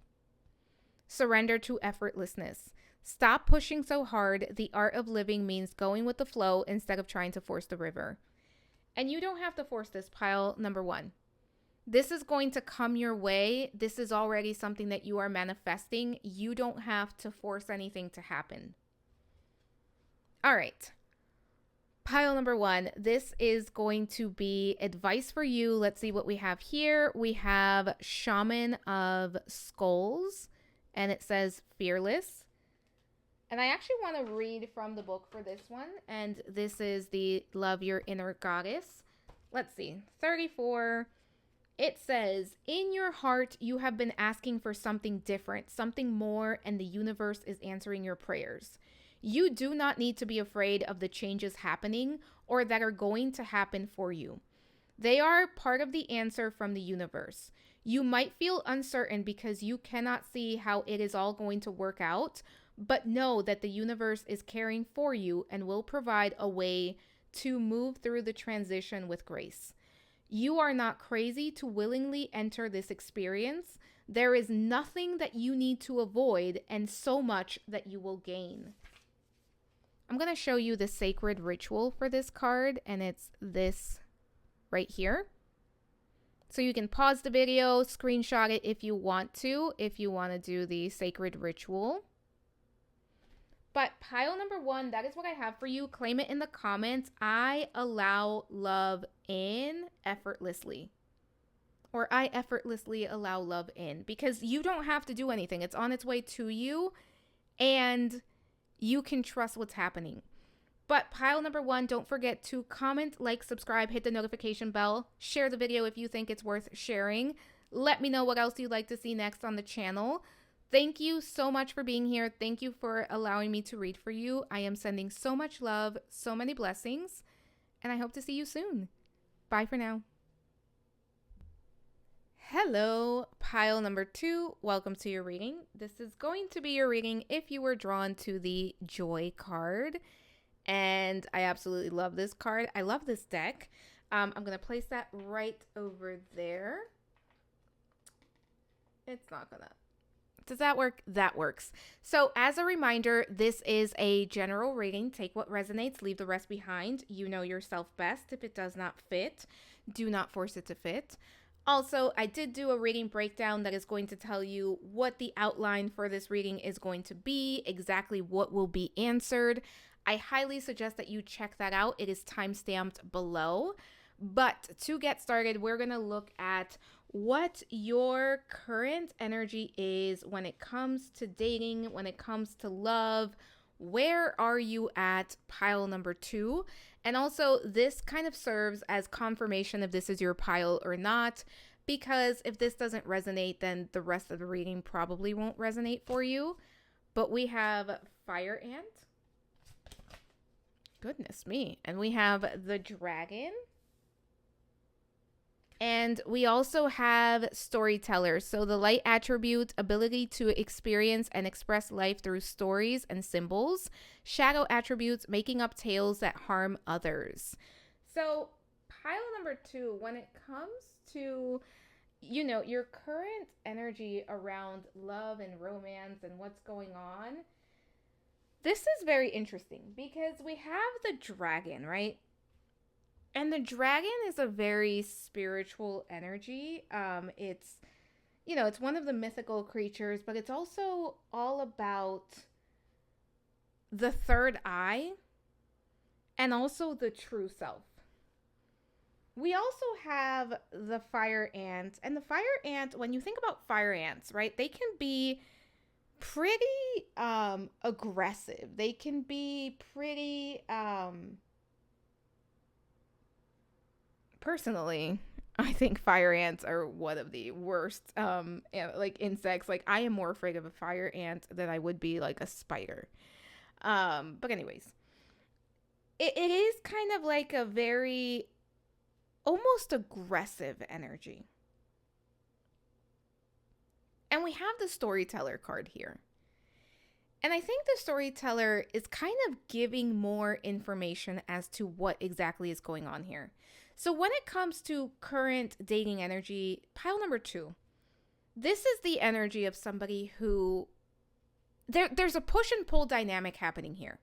Surrender to effortlessness. Stop pushing so hard. The art of living means going with the flow instead of trying to force the river. And you don't have to force this, pile number 1. This is going to come your way. This is already something that you are manifesting. You don't have to force anything to happen. All right. Pile number 1, this is going to be advice for you. Let's see what we have here. We have Shaman of Skulls, and it says fearless. And I actually want to read from the book for this one. And this is the Love Your Inner Goddess. Let's see. 34. It says, in your heart, you have been asking for something different, something more, and the universe is answering your prayers. You do not need to be afraid of the changes happening or that are going to happen for you. They are part of the answer from the universe. You might feel uncertain because you cannot see how it is all going to work out, but know that the universe is caring for you and will provide a way to move through the transition with grace. You are not crazy to willingly enter this experience. There is nothing that you need to avoid and so much that you will gain. I'm going to show you the sacred ritual for this card, and it's this right here. So you can pause the video, screenshot it if you want to do the sacred ritual. But pile number 1, that is what I have for you. Claim it in the comments. I allow love in effortlessly. Or I effortlessly allow love in. Because you don't have to do anything. It's on its way to you. And you can trust what's happening. But pile number 1, don't forget to comment, like, subscribe, hit the notification bell, share the video if you think it's worth sharing. Let me know what else you'd like to see next on the channel. Thank you so much for being here. Thank you for allowing me to read for you. I am sending so much love, so many blessings, and I hope to see you soon. Bye for now. Hello, pile number 2. Welcome to your reading. This is going to be your reading if you were drawn to the Joy card. And I absolutely love this card. I love this deck. I'm going to place that right over there. It's not going to. Does that work? That works. So as a reminder, this is a general reading. Take what resonates, leave the rest behind. You know yourself best. If it does not fit, do not force it to fit. Also, I did do a reading breakdown that is going to tell you what the outline for this reading is going to be, exactly what will be answered. I highly suggest that you check that out. It is time-stamped below. But to get started, we're going to look at what your current energy is when it comes to dating, when it comes to love. Where are you at, pile number 2? And also, this kind of serves as confirmation if this is your pile or not, because if this doesn't resonate, then the rest of the reading probably won't resonate for you. But we have Fire Ant. Goodness me. And we have the Dragon. And we also have Storyteller. So the light attribute, ability to experience and express life through stories and symbols. Shadow attributes, making up tales that harm others. So pile number 2, when it comes to your current energy around love and romance and what's going on, this is very interesting because we have the dragon, right? And the dragon is a very spiritual energy. It's one of the mythical creatures, but it's also all about the third eye and also the true self. We also have the fire ant, and the fire ant, when you think about fire ants, right, they can be pretty aggressive. They can be pretty personally, I think fire ants are one of the worst like insects. Like I am more afraid of a fire ant than I would be like a spider. But anyways, it is kind of like a very almost aggressive energy. And we have the storyteller card here. And I think the storyteller is kind of giving more information as to what exactly is going on here. So when it comes to current dating energy, pile number 2, this is the energy of somebody who there's a push and pull dynamic happening here.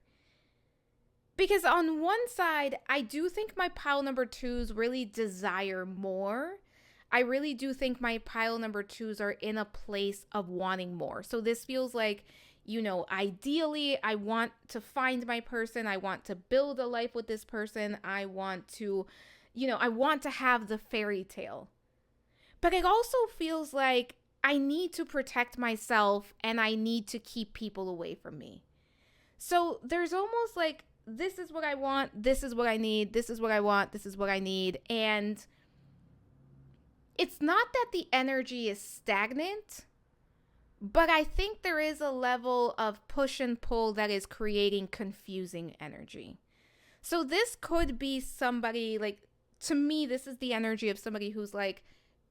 Because on one side, I do think my pile number 2s really desire more. I really do think my pile number 2s are in a place of wanting more. So this feels like, ideally, I want to find my person. I want to build a life with this person. I want to have the fairy tale. But it also feels like I need to protect myself and I need to keep people away from me. So there's almost like, this is what I want, this is what I need, this is what I want, this is what I need. And it's not that the energy is stagnant, but I think there is a level of push and pull that is creating confusing energy. So this could be somebody like, to me, this is the energy of somebody who's like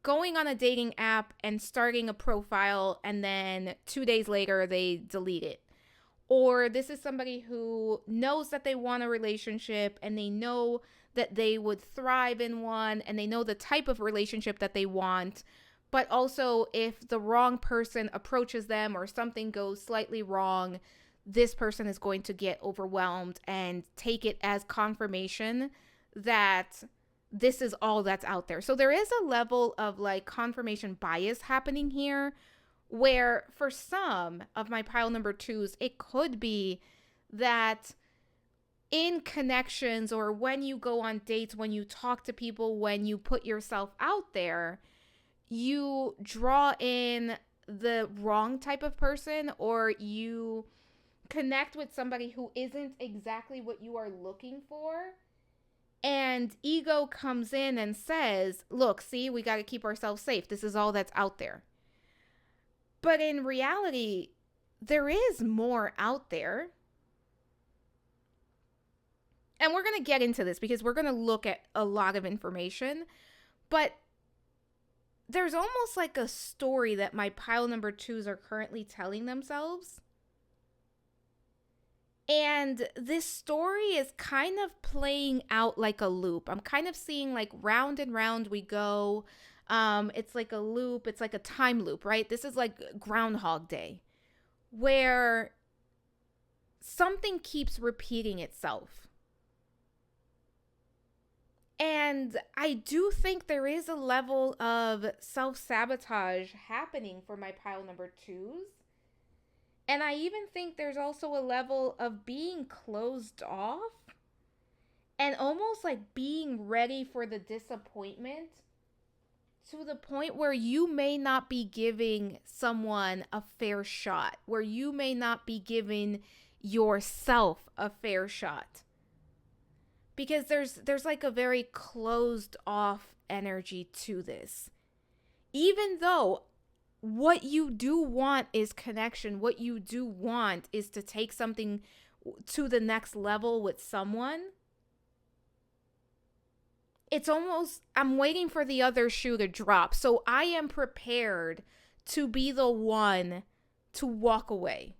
going on a dating app and starting a profile and then 2 days later they delete it. Or this is somebody who knows that they want a relationship and they know that they would thrive in one and they know the type of relationship that they want. But also if the wrong person approaches them or something goes slightly wrong, this person is going to get overwhelmed and take it as confirmation that this is all that's out there. So there is a level of like confirmation bias happening here, where for some of my pile number 2s, it could be that in connections or when you go on dates, when you talk to people, when you put yourself out there, you draw in the wrong type of person or you connect with somebody who isn't exactly what you are looking for. And ego comes in and says, look, see, we got to keep ourselves safe. This is all that's out there. But in reality, there is more out there. And we're going to get into this because we're going to look at a lot of information. But there's almost like a story that my pile number 2s are currently telling themselves. And this story is kind of playing out like a loop. I'm kind of seeing like round and round we go. It's like a loop. It's like a time loop, right? This is like Groundhog Day, where something keeps repeating itself. And I do think there is a level of self-sabotage happening for my pile number 2s. And I even think there's also a level of being closed off and almost like being ready for the disappointment, to the point where you may not be giving someone a fair shot, where you may not be giving yourself a fair shot. Because there's like a very closed off energy to this. Even though what you do want is connection, what you do want is to take something to the next level with someone, it's almost, I'm waiting for the other shoe to drop. So I am prepared to be the one to walk away.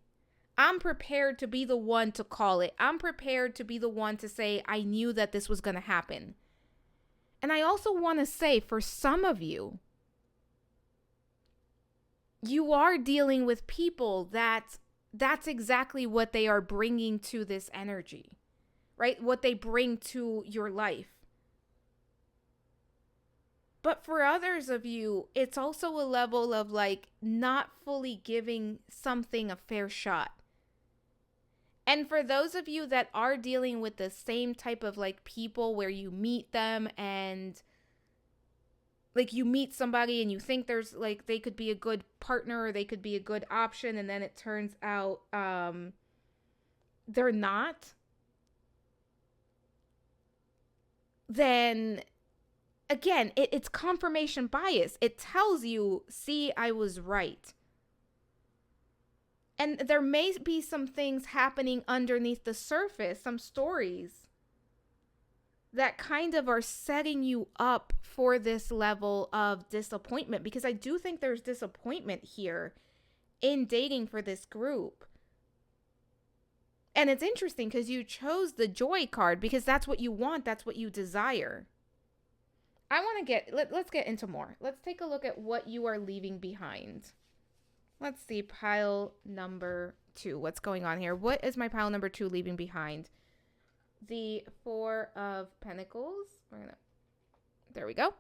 I'm prepared to be the one to call it. I'm prepared to be the one to say, I knew that this was going to happen. And I also want to say, for some of you, you are dealing with people that's exactly what they are bringing to this energy, right? What they bring to your life. But for others of you, it's also a level of like not fully giving something a fair shot. And for those of you that are dealing with the same type of like people where you meet them and like you meet somebody and you think there's like they could be a good partner or they could be a good option, and then it turns out they're not, then again, it's confirmation bias. It tells you, see, I was right. And there may be some things happening underneath the surface, some stories that kind of are setting you up for this level of disappointment, because I do think there's disappointment here in dating for this group. And it's interesting because you chose the joy card because that's what you want, that's what you desire. I want to let's get into more. Let's take a look at what you are leaving behind. Let's see, pile number 2. What's going on here? What is my pile number 2 leaving behind? The 4 of Pentacles. There we go.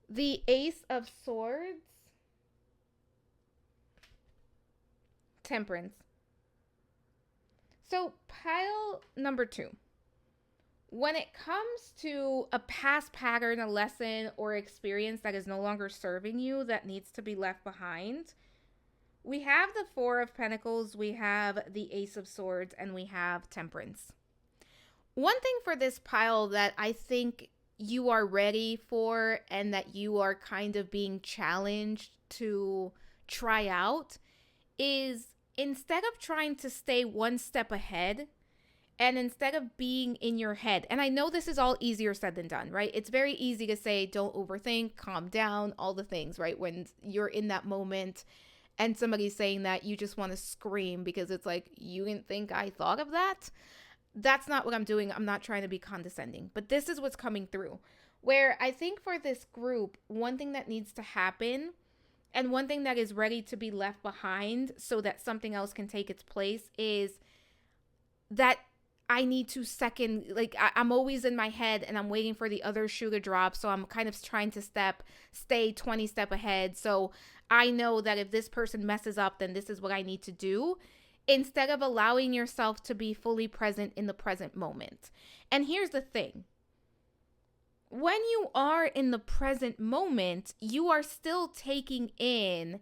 The Ace of Swords. Temperance. So pile number 2. When it comes to a past pattern, a lesson, or experience that is no longer serving you, that needs to be left behind, we have the 4 of Pentacles, we have the Ace of Swords, and we have Temperance. One thing for this pile that I think you are ready for and that you are kind of being challenged to try out is, instead of trying to stay one step ahead, and instead of being in your head, and I know this is all easier said than done, right? It's very easy to say, don't overthink, calm down, all the things, right? When you're in that moment and somebody's saying that, you just want to scream because it's like, you didn't think I thought of that? That's not what I'm doing. I'm not trying to be condescending, but this is what's coming through. Where I think for this group, one thing that needs to happen and one thing that is ready to be left behind so that something else can take its place is that I need to second, like I'm always in my head and I'm waiting for the other shoe to drop. So I'm kind of trying to stay 20 steps ahead. So I know that if this person messes up, then this is what I need to do, instead of allowing yourself to be fully present in the present moment. And here's the thing. When you are in the present moment, you are still taking in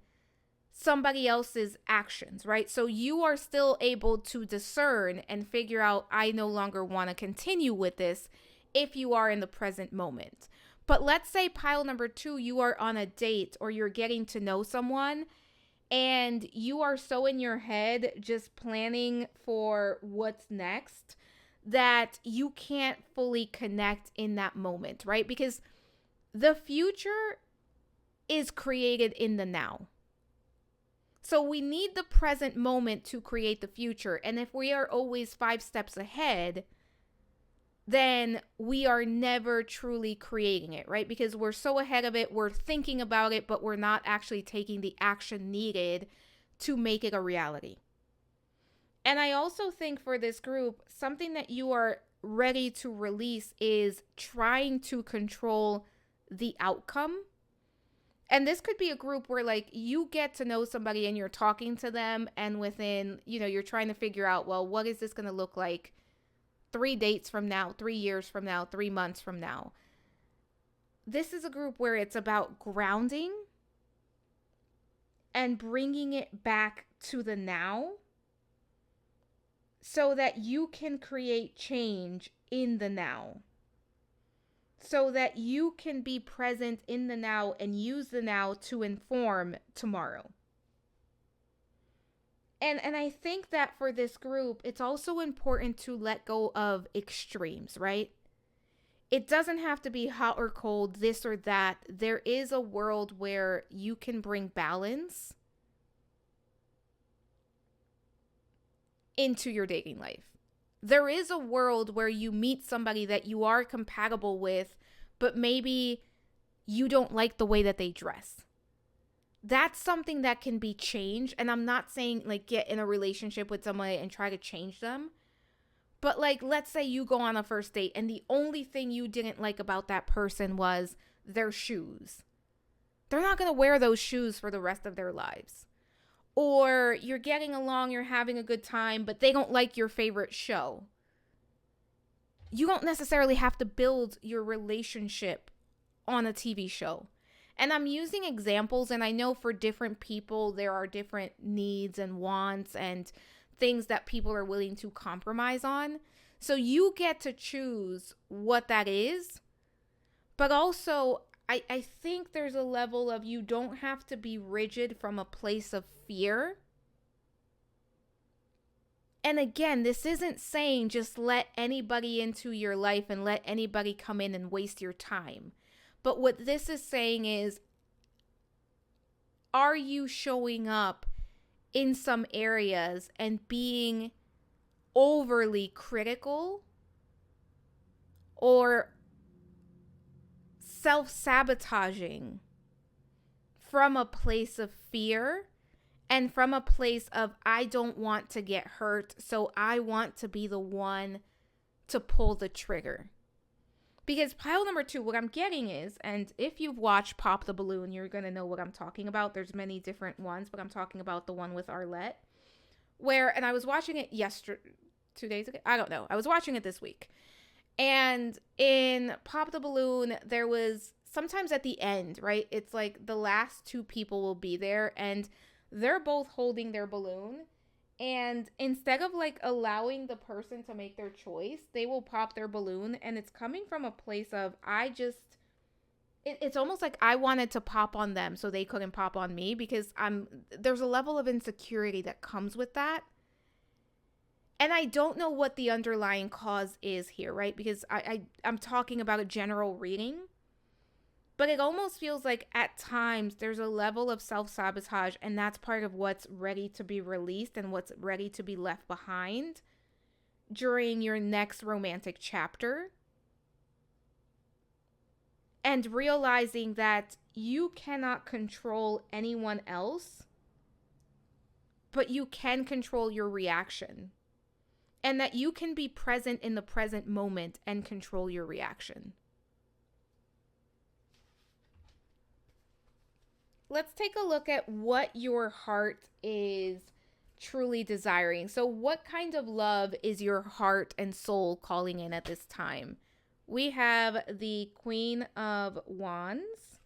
somebody else's actions, right? So you are still able to discern and figure out, I no longer want to continue with this if you are in the present moment. But let's say pile number 2, you are on a date or you're getting to know someone and you are so in your head just planning for what's next that you can't fully connect in that moment, right? Because the future is created in the now. So we need the present moment to create the future. And if we are always 5 steps ahead, then we are never truly creating it, right? Because we're so ahead of it, we're thinking about it, but we're not actually taking the action needed to make it a reality. And I also think for this group, something that you are ready to release is trying to control the outcome. And this could be a group where like you get to know somebody and you're talking to them, and within, you're trying to figure out, well, what is this going to look like 3 dates from now, 3 years from now, 3 months from now? This is a group where it's about grounding and bringing it back to the now so that you can create change in the now. So that you can be present in the now and use the now to inform tomorrow. And I think that for this group, it's also important to let go of extremes, right? It doesn't have to be hot or cold, this or that. There is a world where you can bring balance into your dating life. There is a world where you meet somebody that you are compatible with, but maybe you don't like the way that they dress. that's something that can be changed. And I'm not saying like get in a relationship with somebody and try to change them. But like, let's say you go on a first date and the only thing you didn't like about that person was their shoes. They're not going to wear those shoes for the rest of their lives. Or you're getting along, you're having a good time, but they don't like your favorite show. You don't necessarily have to build your relationship on a TV show. And I'm using examples, and I know for different people, there are different needs and wants and things that people are willing to compromise on. So you get to choose what that is. But also, I think there's a level of you don't have to be rigid from a place of fear. And again, this isn't saying just let anybody into your life and let anybody come in and waste your time. But what this is saying is, are you showing up in some areas and being overly critical or self-sabotaging from a place of fear and from a place of I don't want to get hurt, so I want to be the one to pull the trigger. Because pile number 2, what I'm getting is, and if you've watched Pop the Balloon, you're going to know what I'm talking about. There's many different ones, but I'm talking about the one with Arlette. And I was watching it 2 days ago. I don't know. I was watching it this week. And in Pop the Balloon, there was sometimes at the end, right? It's like the last 2 people will be there and they're both holding their balloon. And instead of like allowing the person to make their choice, they will pop their balloon. And it's coming from a place of, it's almost like I wanted to pop on them so they couldn't pop on me, because there's a level of insecurity that comes with that. And I don't know what the underlying cause is here, right? Because I'm talking about a general reading. But it almost feels like at times there's a level of self-sabotage, and that's part of what's ready to be released and what's ready to be left behind during your next romantic chapter. And realizing that you cannot control anyone else, but you can control your reaction. And that you can be present in the present moment and control your reaction. Let's take a look at what your heart is truly desiring. So what kind of love is your heart and soul calling in at this time? We have the Queen of Wands.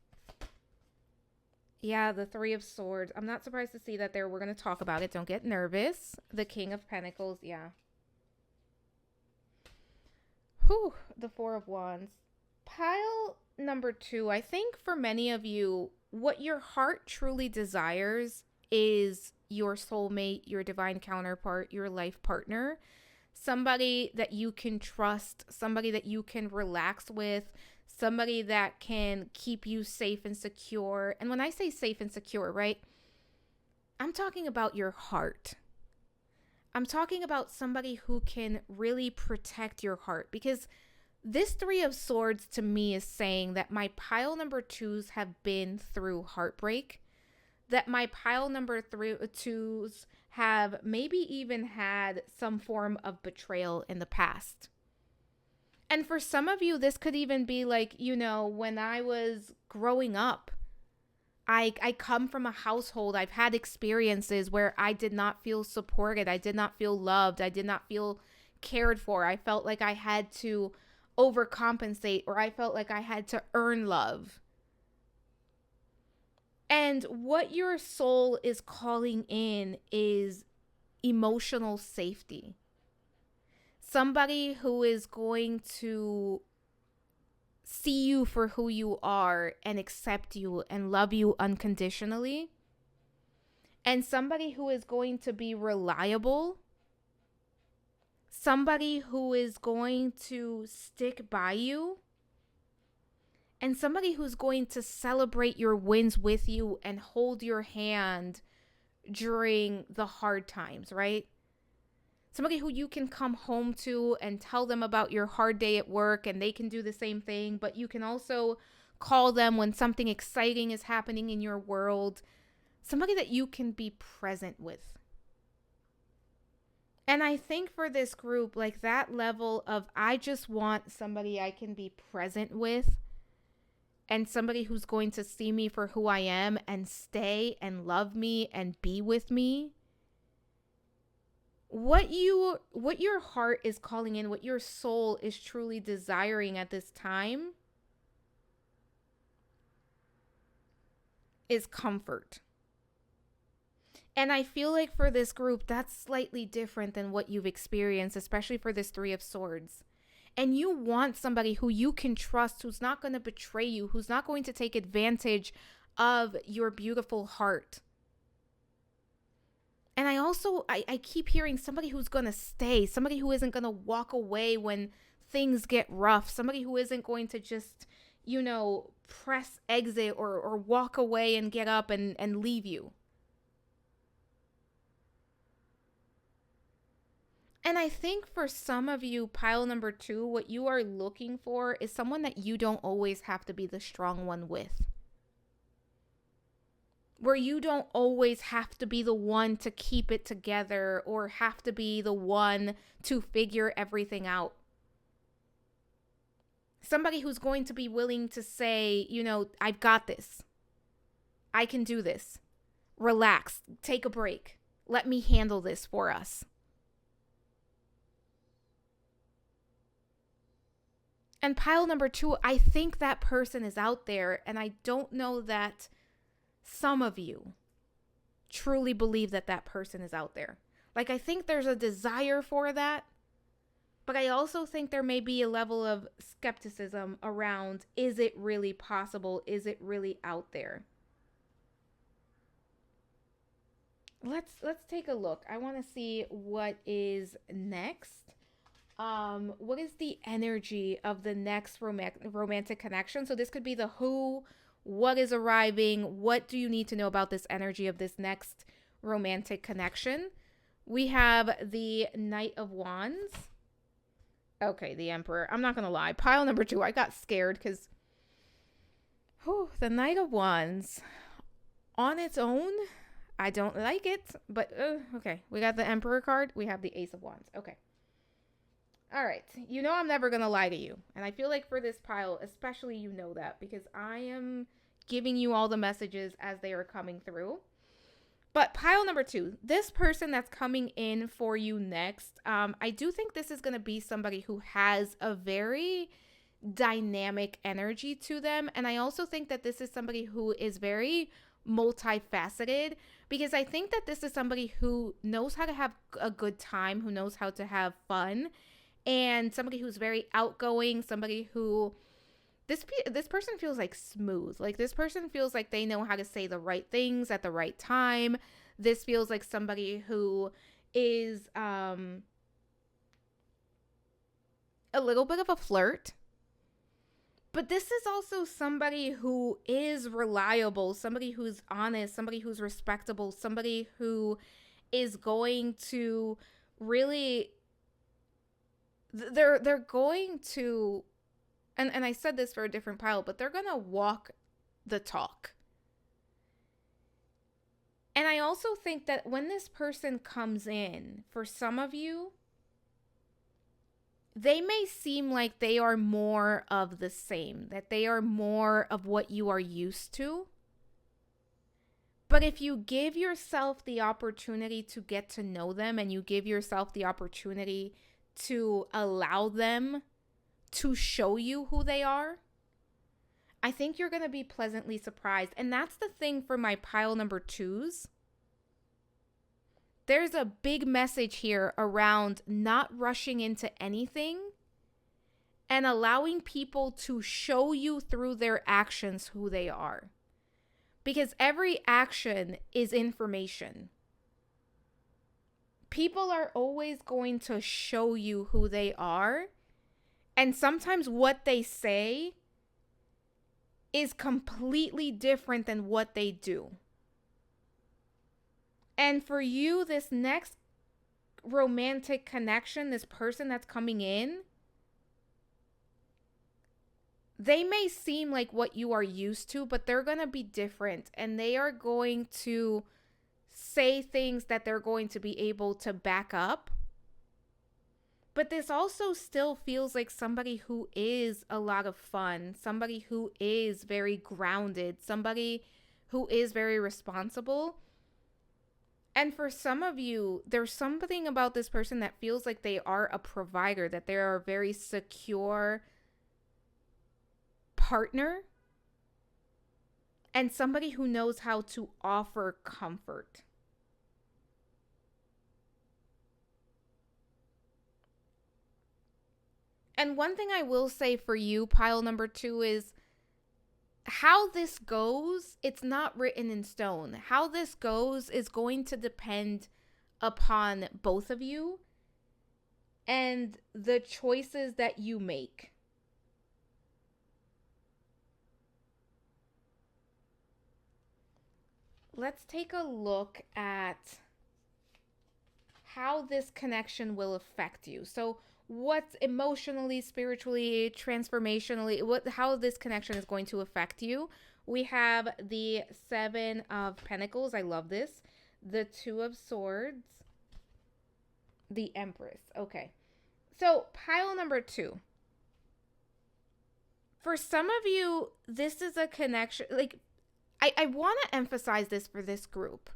Yeah, the 3 of Swords. I'm not surprised to see that there. We're going to talk about it. Don't get nervous. The King of Pentacles. Yeah. Whew, the 4 of Wands. Pile number 2. I think for many of you, what your heart truly desires is your soulmate, your divine counterpart, your life partner, somebody that you can trust, somebody that you can relax with, somebody that can keep you safe and secure. And when I say safe and secure, right, I'm talking about your heart. I'm talking about somebody who can really protect your heart, because this 3 of Swords to me is saying that my pile number 2s have been through heartbreak, that my pile number 2s have maybe even had some form of betrayal in the past. And for some of you, this could even be like, when I was growing up, I come from a household, I've had experiences where I did not feel supported, I did not feel loved, I did not feel cared for. I felt like I had to overcompensate, or I felt like I had to earn love. And what your soul is calling in is emotional safety. Somebody who is going to see you for who you are and accept you and love you unconditionally. And somebody who is going to be reliable. Somebody who is going to stick by you, and somebody who's going to celebrate your wins with you and hold your hand during the hard times, right? Somebody who you can come home to and tell them about your hard day at work, and they can do the same thing, but you can also call them when something exciting is happening in your world. somebody that you can be present with. And I think for this group, like that level of I just want somebody I can be present with and somebody who's going to see me for who I am and stay and love me and be with me. What your heart is calling in, what your soul is truly desiring at this time is comfort. And I feel like for this group, that's slightly different than what you've experienced, especially for this Three of Swords. And you want somebody who you can trust, who's not going to betray you, who's not going to take advantage of your beautiful heart. And I keep hearing somebody who's going to stay, somebody who isn't going to walk away when things get rough, somebody who isn't going to just, press exit or walk away and get up and leave you. And I think for some of you, pile number 2, what you are looking for is someone that you don't always have to be the strong one with. Where you don't always have to be the one to keep it together or have to be the one to figure everything out. Somebody who's going to be willing to say, I've got this. I can do this. Relax. Take a break. Let me handle this for us. And pile number 2, I think that person is out there, and I don't know that some of you truly believe that that person is out there. Like, I think there's a desire for that, but I also think there may be a level of skepticism around, is it really possible? Is it really out there? Let's take a look. I want to see what is next. What is the energy of the next romantic connection? So this could be the who, what is arriving, what do you need to know about this energy of this next romantic connection? We have the Knight of Wands. Okay, the Emperor. I'm not going to lie. Pile number 2, I got scared because the Knight of Wands on its own, I don't like it, but okay. We got the Emperor card. We have the Ace of Wands. Okay. All right. I'm never going to lie to you. And I feel like for this pile, especially that, because I am giving you all the messages as they are coming through. But pile number 2, this person that's coming in for you next, I do think this is going to be somebody who has a very dynamic energy to them. And I also think that this is somebody who is very multifaceted, because I think that this is somebody who knows how to have a good time, who knows how to have fun, and somebody who's very outgoing, somebody who this person feels like smooth. Like, this person feels like they know how to say the right things at the right time. This feels like somebody who is a little bit of a flirt. But this is also somebody who is reliable, somebody who's honest, somebody who's respectable, somebody who is going to really, they're going to, and I said this for a different pile, but they're going to walk the talk. And I also think that when this person comes in, for some of you, they may seem like they are more of the same, that they are more of what you are used to. But if you give yourself the opportunity to get to know them, and you give yourself the opportunity to allow them to show you who they are, I think you're going to be pleasantly surprised. And that's the thing for my pile number 2s. There's a big message here around not rushing into anything and allowing people to show you through their actions who they are. Because every action is information. People are always going to show you who they are. And sometimes what they say is completely different than what they do. And for you, this next romantic connection, this person that's coming in, they may seem like what you are used to, but they're going to be different, and they are going to say things that they're going to be able to back up. But this also still feels like somebody who is a lot of fun, somebody who is very grounded, somebody who is very responsible. And for some of you, there's something about this person that feels like they are a provider, that they are a very secure partner, and somebody who knows how to offer comfort. And one thing I will say for you, pile number 2, is how this goes, it's not written in stone. How this goes is going to depend upon both of you and the choices that you make. Let's take a look at how this connection will affect you. So, what's emotionally, spiritually, transformationally, how this connection is going to affect you. We have the 7 of Pentacles. I love this. The 2 of Swords. The Empress. Okay. So, pile number 2. For some of you, this is a connection. Like, I want to emphasize this for this group.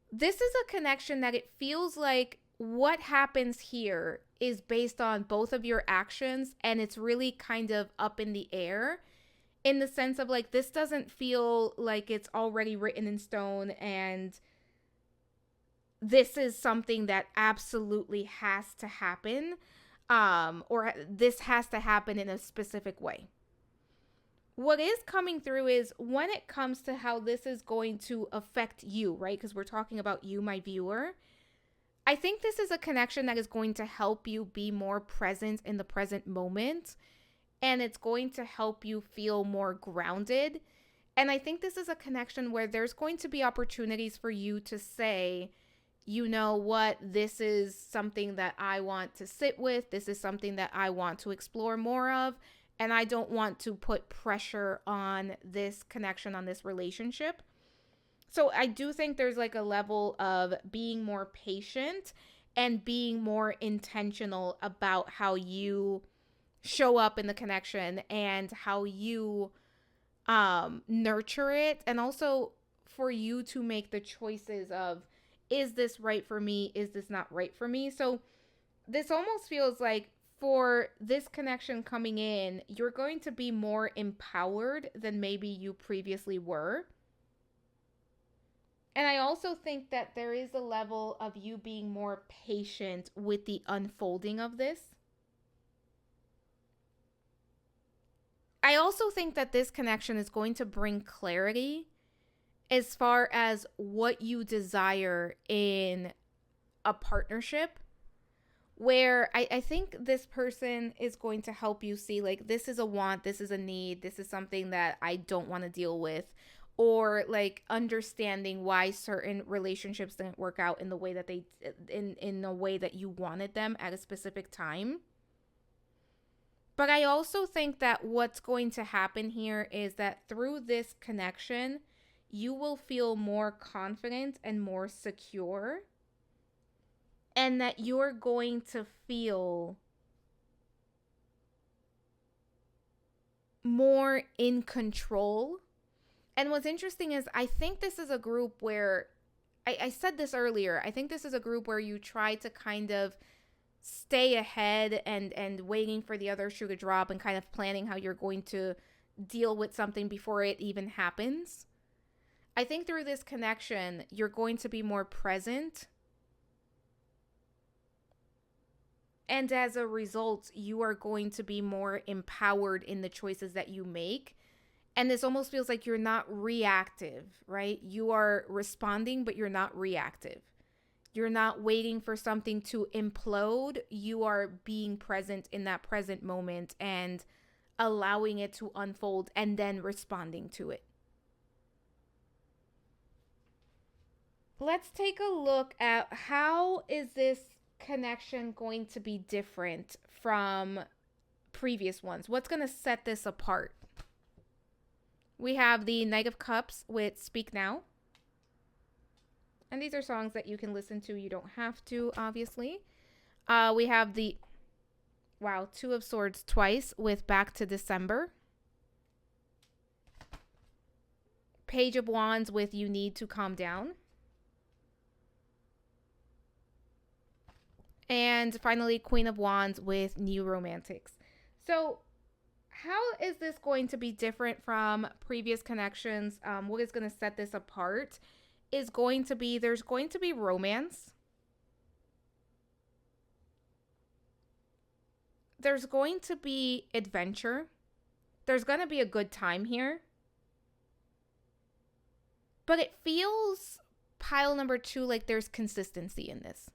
This is a connection that it feels like what happens here is based on both of your actions, and it's really kind of up in the air, in the sense of like, this doesn't feel like it's already written in stone and this is something that absolutely has to happen, or this has to happen in a specific way. What is coming through is when it comes to how this is going to affect you, right? Because we're talking about you, my viewer. I think this is a connection that is going to help you be more present in the present moment. And it's going to help you feel more grounded. And I think this is a connection where there's going to be opportunities for you to say, you know what, this is something that I want to sit with. This is something that I want to explore more of. And I don't want to put pressure on this connection, on this relationship. So I do think there's like a level of being more patient and being more intentional about how you show up in the connection and how you nurture it. And also for you to make the choices of, is this right for me? Is this not right for me? So this almost feels like, for this connection coming in, you're going to be more empowered than maybe you previously were. And I also think that there is a level of you being more patient with the unfolding of this. I also think that this connection is going to bring clarity as far as what you desire in a partnership, where I think this person is going to help you see, like, this is a want, this is a need, this is something that I don't want to deal with, or like understanding why certain relationships didn't work out in the way that they, in a way that you wanted them at a specific time. But I also think that what's going to happen here is that through this connection, you will feel more confident and more secure, and that you're going to feel more in control. And what's interesting is I think this is a group where, I said this earlier, I think this is a group where you try to kind of stay ahead and waiting for the other shoe to drop and kind of planning how you're going to deal with something before it even happens. I think through this connection, you're going to be more present. And as a result, you are going to be more empowered in the choices that you make. And this almost feels like you're not reactive, right? You are responding, but you're not reactive. You're not waiting for something to implode. You are being present in that present moment and allowing it to unfold and then responding to it. Let's take a look at how is this connection going to be different from previous ones? What's going to set this apart? We have the Knight of Cups with Speak Now. And these are songs that you can listen to. You don't have to, obviously. We have the, wow, Two of Swords twice with Back to December. Page of Wands with You Need to Calm Down. And finally, Queen of Wands with New Romantics. So how is this going to be different from previous connections? What is going to set this apart is going to be, there's going to be romance. There's going to be adventure. There's going to be a good time here. But it feels, pile number 2, like there's consistency in this.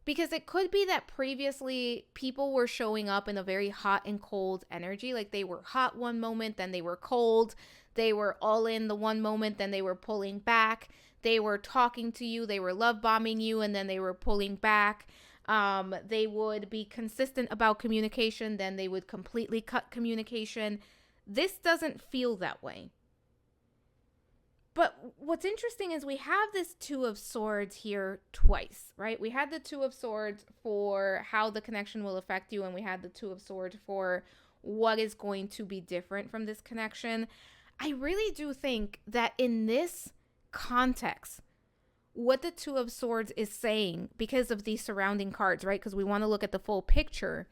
Because it could be that previously people were showing up in a very hot and cold energy. Like they were hot one moment, then they were cold. They were all in the one moment, then they were pulling back. They were talking to you, they were love bombing you, and then they were pulling back. They would be consistent about communication, then they would completely cut communication. This doesn't feel that way. But what's interesting is we have this Two of Swords here twice, right? We had the Two of Swords for how the connection will affect you, and we had the Two of Swords for what is going to be different from this connection. I really do think that in this context, what the Two of Swords is saying, because of these surrounding cards, right? Because we want to look at the full picture,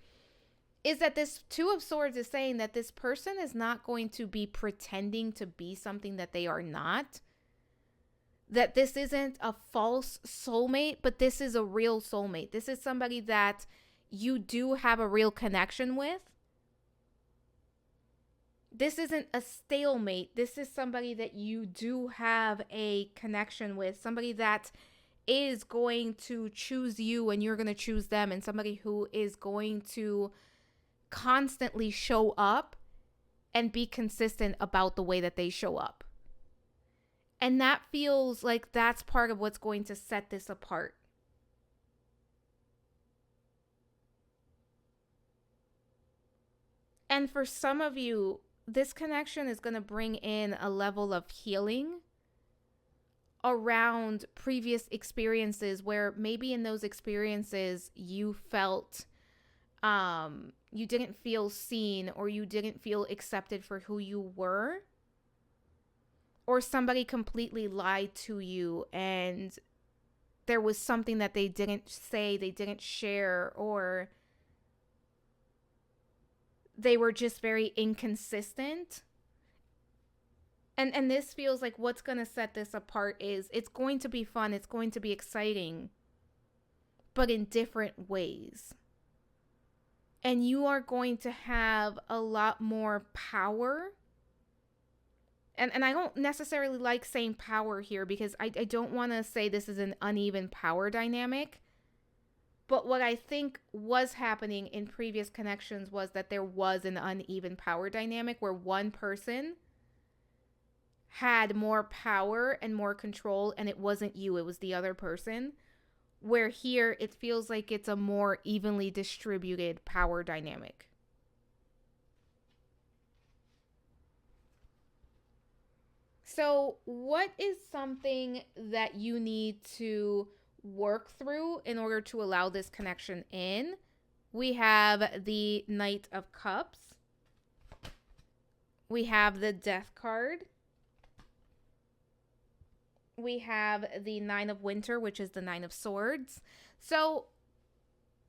is that this Two of Swords is saying that this person is not going to be pretending to be something that they are not. That this isn't a false soulmate, but this is a real soulmate. This is somebody that you do have a real connection with. This isn't a stalemate. This is somebody that you do have a connection with. Somebody that is going to choose you and you're going to choose them. And somebody who is going to constantly show up and be consistent about the way that they show up. And that feels like that's part of what's going to set this apart. And for some of you, this connection is going to bring in a level of healing around previous experiences where maybe in those experiences you felt you didn't feel seen, or you didn't feel accepted for who you were, or somebody completely lied to you and there was something that they didn't say, they didn't share, or they were just very inconsistent. And this feels like what's going to set this apart is it's going to be fun, it's going to be exciting, but in different ways. And you are going to have a lot more power. And I don't necessarily like saying power here because I don't want to say this is an uneven power dynamic. But what I think was happening in previous connections was that there was an uneven power dynamic where one person had more power and more control, and it wasn't you, it was the other person. Where here, it feels like it's a more evenly distributed power dynamic. So, what is something that you need to work through in order to allow this connection in? We have the Knight of Cups. We have the Death card. We have the Nine of Winter, which is the Nine of Swords. So,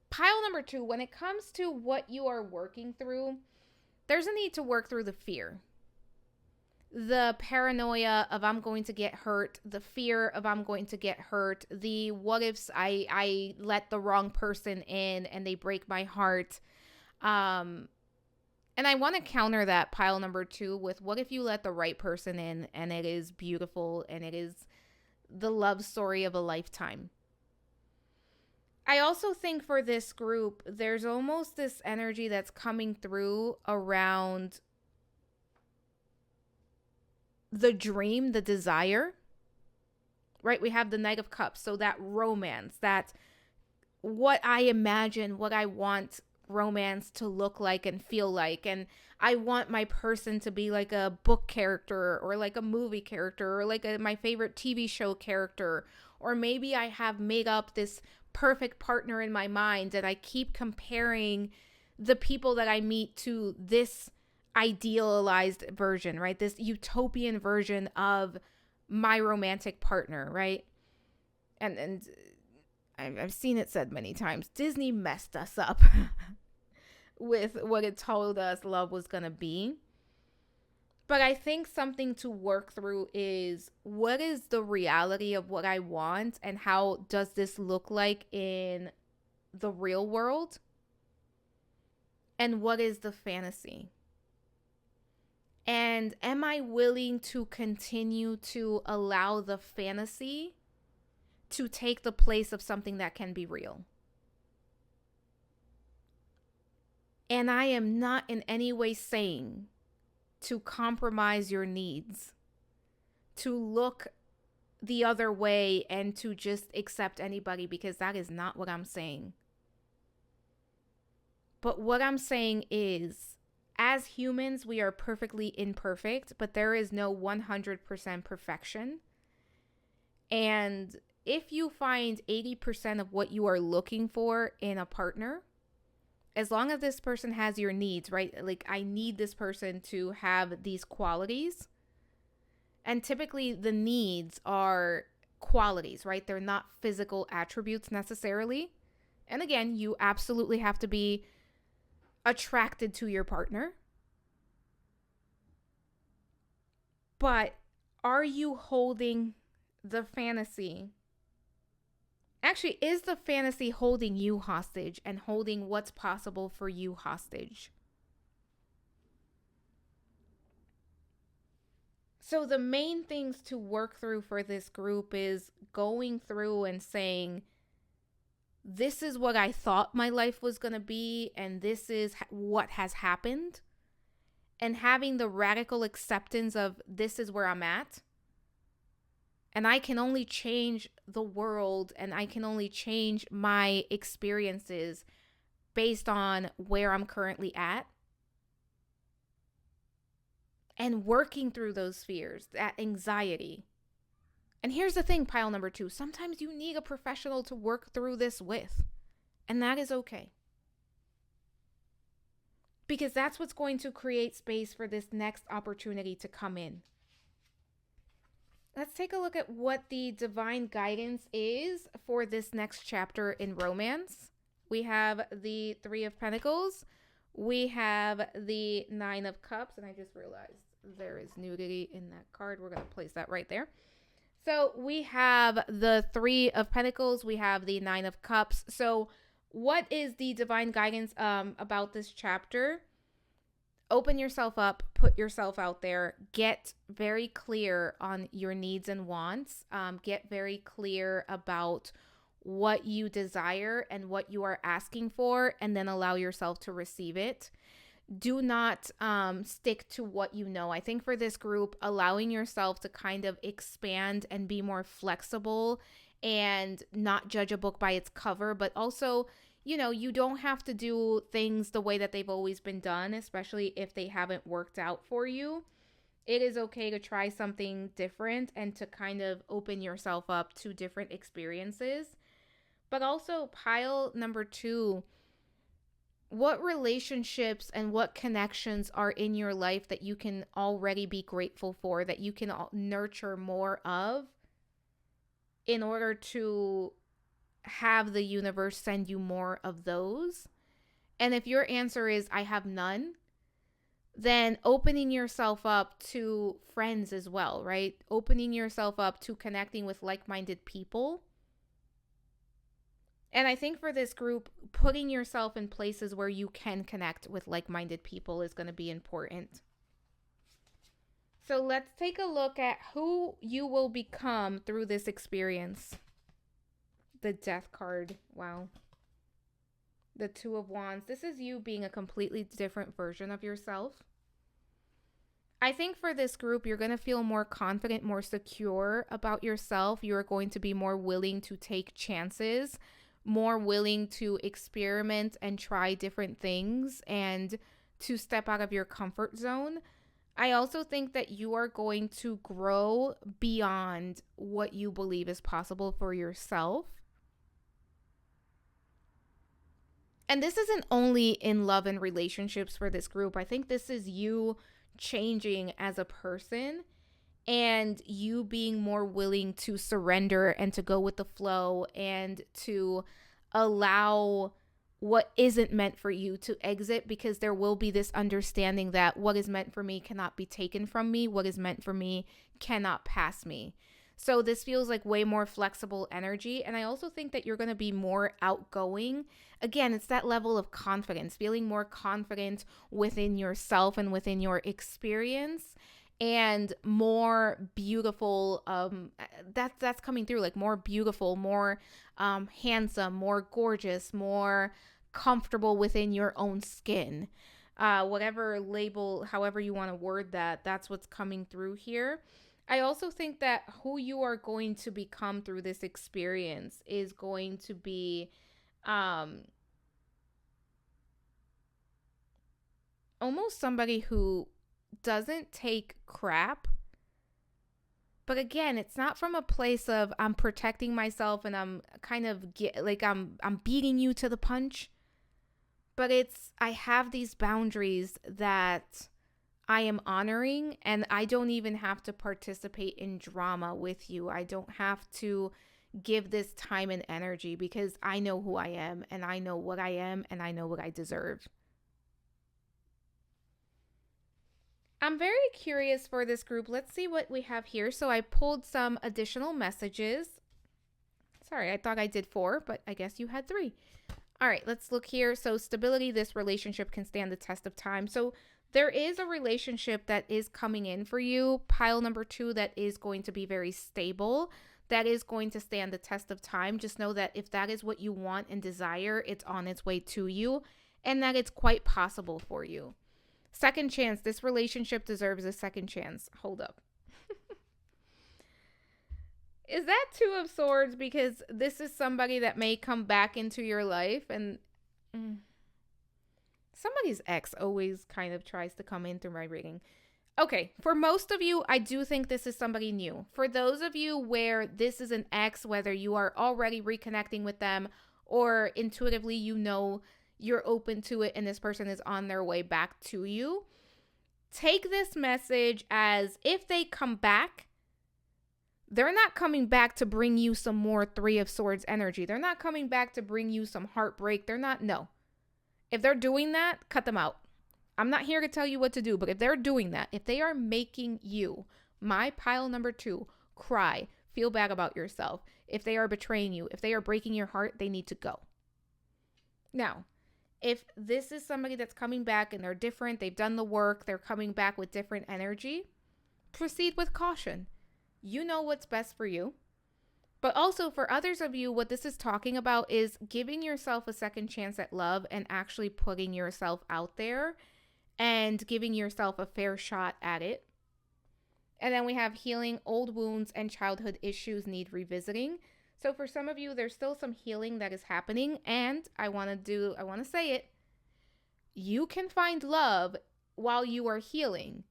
pile number 2, when it comes to what you are working through, there's a need to work through the fear. The paranoia of I'm going to get hurt, the fear of I'm going to get hurt, the what ifs I let the wrong person in and they break my heart. And I want to counter that pile number 2 with what if you let the right person in and it is beautiful and it is the love story of a lifetime. I also think for this group, there's almost this energy that's coming through around the dream, the desire, right? We have the Knight of Cups. So that romance, that what I imagine, what I want romance to look like and feel like. And I want my person to be like a book character or like a movie character or like my favorite TV show character. Or maybe I have made up this perfect partner in my mind and I keep comparing the people that I meet to this idealized version, right? This utopian version of my romantic partner, right? And I've seen it said many times, Disney messed us up with what it told us love was going to be. But I think something to work through is, what is the reality of what I want and how does this look like in the real world? And what is the fantasy? And am I willing to continue to allow the fantasy to take the place of something that can be real? And I am not in any way saying to compromise your needs, to look the other way and to just accept anybody, because that is not what I'm saying. But what I'm saying is, as humans, we are perfectly imperfect, but there is no 100% perfection. And if you find 80% of what you are looking for in a partner, as long as this person has your needs, right? Like, I need this person to have these qualities. And typically the needs are qualities, right? They're not physical attributes necessarily. And again, you absolutely have to be attracted to your partner. But are you holding the fantasy? Actually, is the fantasy holding you hostage and holding what's possible for you hostage? So the main things to work through for this group is going through and saying, this is what I thought my life was going to be, and this is what has happened. And having the radical acceptance of, this is where I'm at. And I can only change the world and I can only change my experiences based on where I'm currently at. And working through those fears, that anxiety. And here's the thing, pile number 2. Sometimes you need a professional to work through this with. And that is okay. Because that's what's going to create space for this next opportunity to come in. Let's take a look at what the divine guidance is for this next chapter in romance. We have the 3 of Pentacles. We have the 9 of Cups. And I just realized there is nudity in that card. We're going to place that right there. So we have the 3 of Pentacles. We have the 9 of Cups. So what is the divine guidance about this chapter? Open yourself up, put yourself out there, get very clear on your needs and wants, get very clear about what you desire and what you are asking for, and then allow yourself to receive it. Do not stick to what you know. I think for this group, allowing yourself to kind of expand and be more flexible and not judge a book by its cover, but also, you know, you don't have to do things the way that they've always been done, especially if they haven't worked out for you. It is okay to try something different and to kind of open yourself up to different experiences. But also, pile number 2, what relationships and what connections are in your life that you can already be grateful for, that you can nurture more of in order to have the universe send you more of those? And if your answer is, I have none, then opening yourself up to friends as well, right? Opening yourself up to connecting with like-minded people. And I think for this group, putting yourself in places where you can connect with like-minded people is going to be important. So let's take a look at who you will become through this experience. The Death card. Wow. The 2 of Wands. This is you being a completely different version of yourself. I think for this group, you're going to feel more confident, more secure about yourself. You're going to be more willing to take chances more willing to experiment and try different things and to step out of your comfort zone. I also think that you are going to grow beyond what you believe is possible for yourself. And this isn't only in love and relationships for this group. I think this is you changing as a person and you being more willing to surrender and to go with the flow and to allow what isn't meant for you to exit, because there will be this understanding that what is meant for me cannot be taken from me. What is meant for me cannot pass me. So this feels like way more flexible energy. And I also think that you're going to be more outgoing. Again, it's that level of confidence, feeling more confident within yourself and within your experience, and more beautiful. That's coming through, like more beautiful, more handsome, more gorgeous, more comfortable within your own skin. Whatever label, however you want to word that, that's what's coming through here. I also think that who you are going to become through this experience is going to be almost somebody who doesn't take crap. But again, it's not from a place of I'm protecting myself and I'm kind of I'm beating you to the punch. But it's I have these boundaries that I am honoring, and I don't even have to participate in drama with you. I don't have to give this time and energy because I know who I am and I know what I am and I know what I deserve. I'm very curious for this group. Let's see what we have here. So I pulled some additional messages. Sorry, I thought I did 4, but I guess you had 3. All right, let's look here. So stability, this relationship can stand the test of time. So there is a relationship that is coming in for you, pile number 2, that is going to be very stable, that is going to stand the test of time. Just know that if that is what you want and desire, it's on its way to you, and that it's quite possible for you. Second chance, this relationship deserves a second chance. Hold up. Is that 2 of Swords? Because this is somebody that may come back into your life, and somebody's ex always kind of tries to come in through my reading. Okay, for most of you, I do think this is somebody new. For those of you where this is an ex, whether you are already reconnecting with them or intuitively you know you're open to it and this person is on their way back to you, take this message as if they come back, they're not coming back to bring you some more 3 of Swords energy. They're not coming back to bring you some heartbreak. No. If they're doing that, cut them out. I'm not here to tell you what to do, but if they're doing that, if they are making you, my pile number 2, cry, feel bad about yourself, if they are betraying you, if they are breaking your heart, they need to go. Now, if this is somebody that's coming back and they're different, they've done the work, they're coming back with different energy, proceed with caution. You know what's best for you. But also for others of you, what this is talking about is giving yourself a second chance at love and actually putting yourself out there and giving yourself a fair shot at it. And then we have healing, old wounds and childhood issues need revisiting. So for some of you, there's still some healing that is happening. And I want to say it. You can find love while you are healing.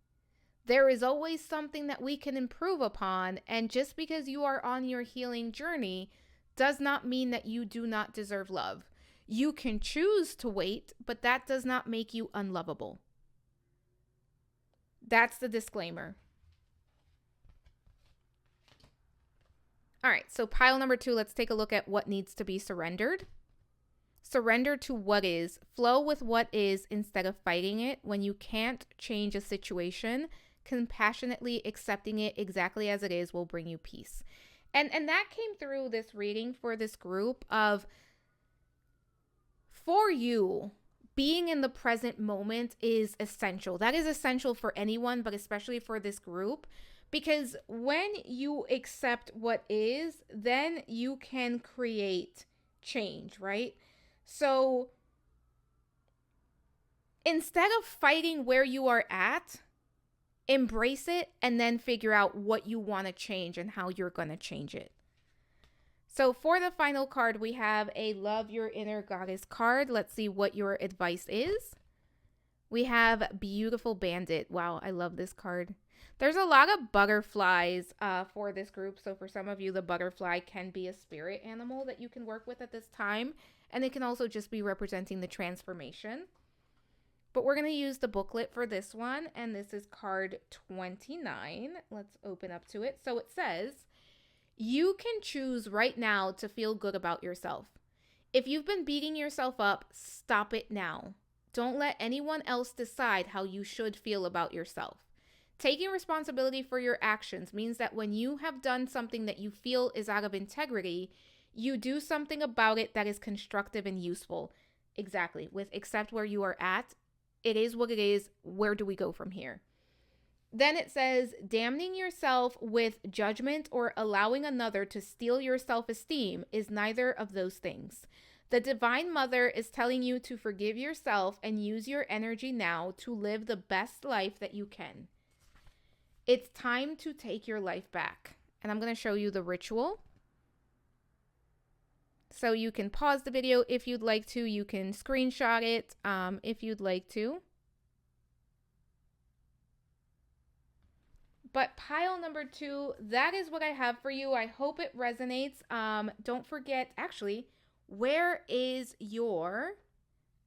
There is always something that we can improve upon, and just because you are on your healing journey does not mean that you do not deserve love. You can choose to wait, but that does not make you unlovable. That's the disclaimer. All right, so pile number 2, let's take a look at what needs to be surrendered. Surrender to what is. Flow with what is instead of fighting it. When you can't change a situation, compassionately accepting it exactly as it is will bring you peace. And that came through this reading for this group of, for you, being in the present moment is essential. That is essential for anyone, but especially for this group, because when you accept what is, then you can create change, right? So instead of fighting where you are at, embrace it and then figure out what you want to change and how you're going to change it. So for the final card, we have a Love Your Inner Goddess card. Let's see what your advice is. We have Beautiful Bandit. Wow, I love this card. There's a lot of butterflies for this group. So for some of you, the butterfly can be a spirit animal that you can work with at this time. And it can also just be representing the transformation. But we're going to use the booklet for this one. And this is card 29. Let's open up to it. So it says, you can choose right now to feel good about yourself. If you've been beating yourself up, stop it now. Don't let anyone else decide how you should feel about yourself. Taking responsibility for your actions means that when you have done something that you feel is out of integrity, you do something about it that is constructive and useful. Exactly. With accept where you are at, it is what it is. Where do we go from here? Then it says, damning yourself with judgment or allowing another to steal your self-esteem is neither of those things. The Divine Mother is telling you to forgive yourself and use your energy now to live the best life that you can. It's time to take your life back. And I'm going to show you the ritual. So you can pause the video if you'd like to. You can screenshot it if you'd like to. But pile number 2, that is what I have for you. I hope it resonates. Don't forget, actually, where is your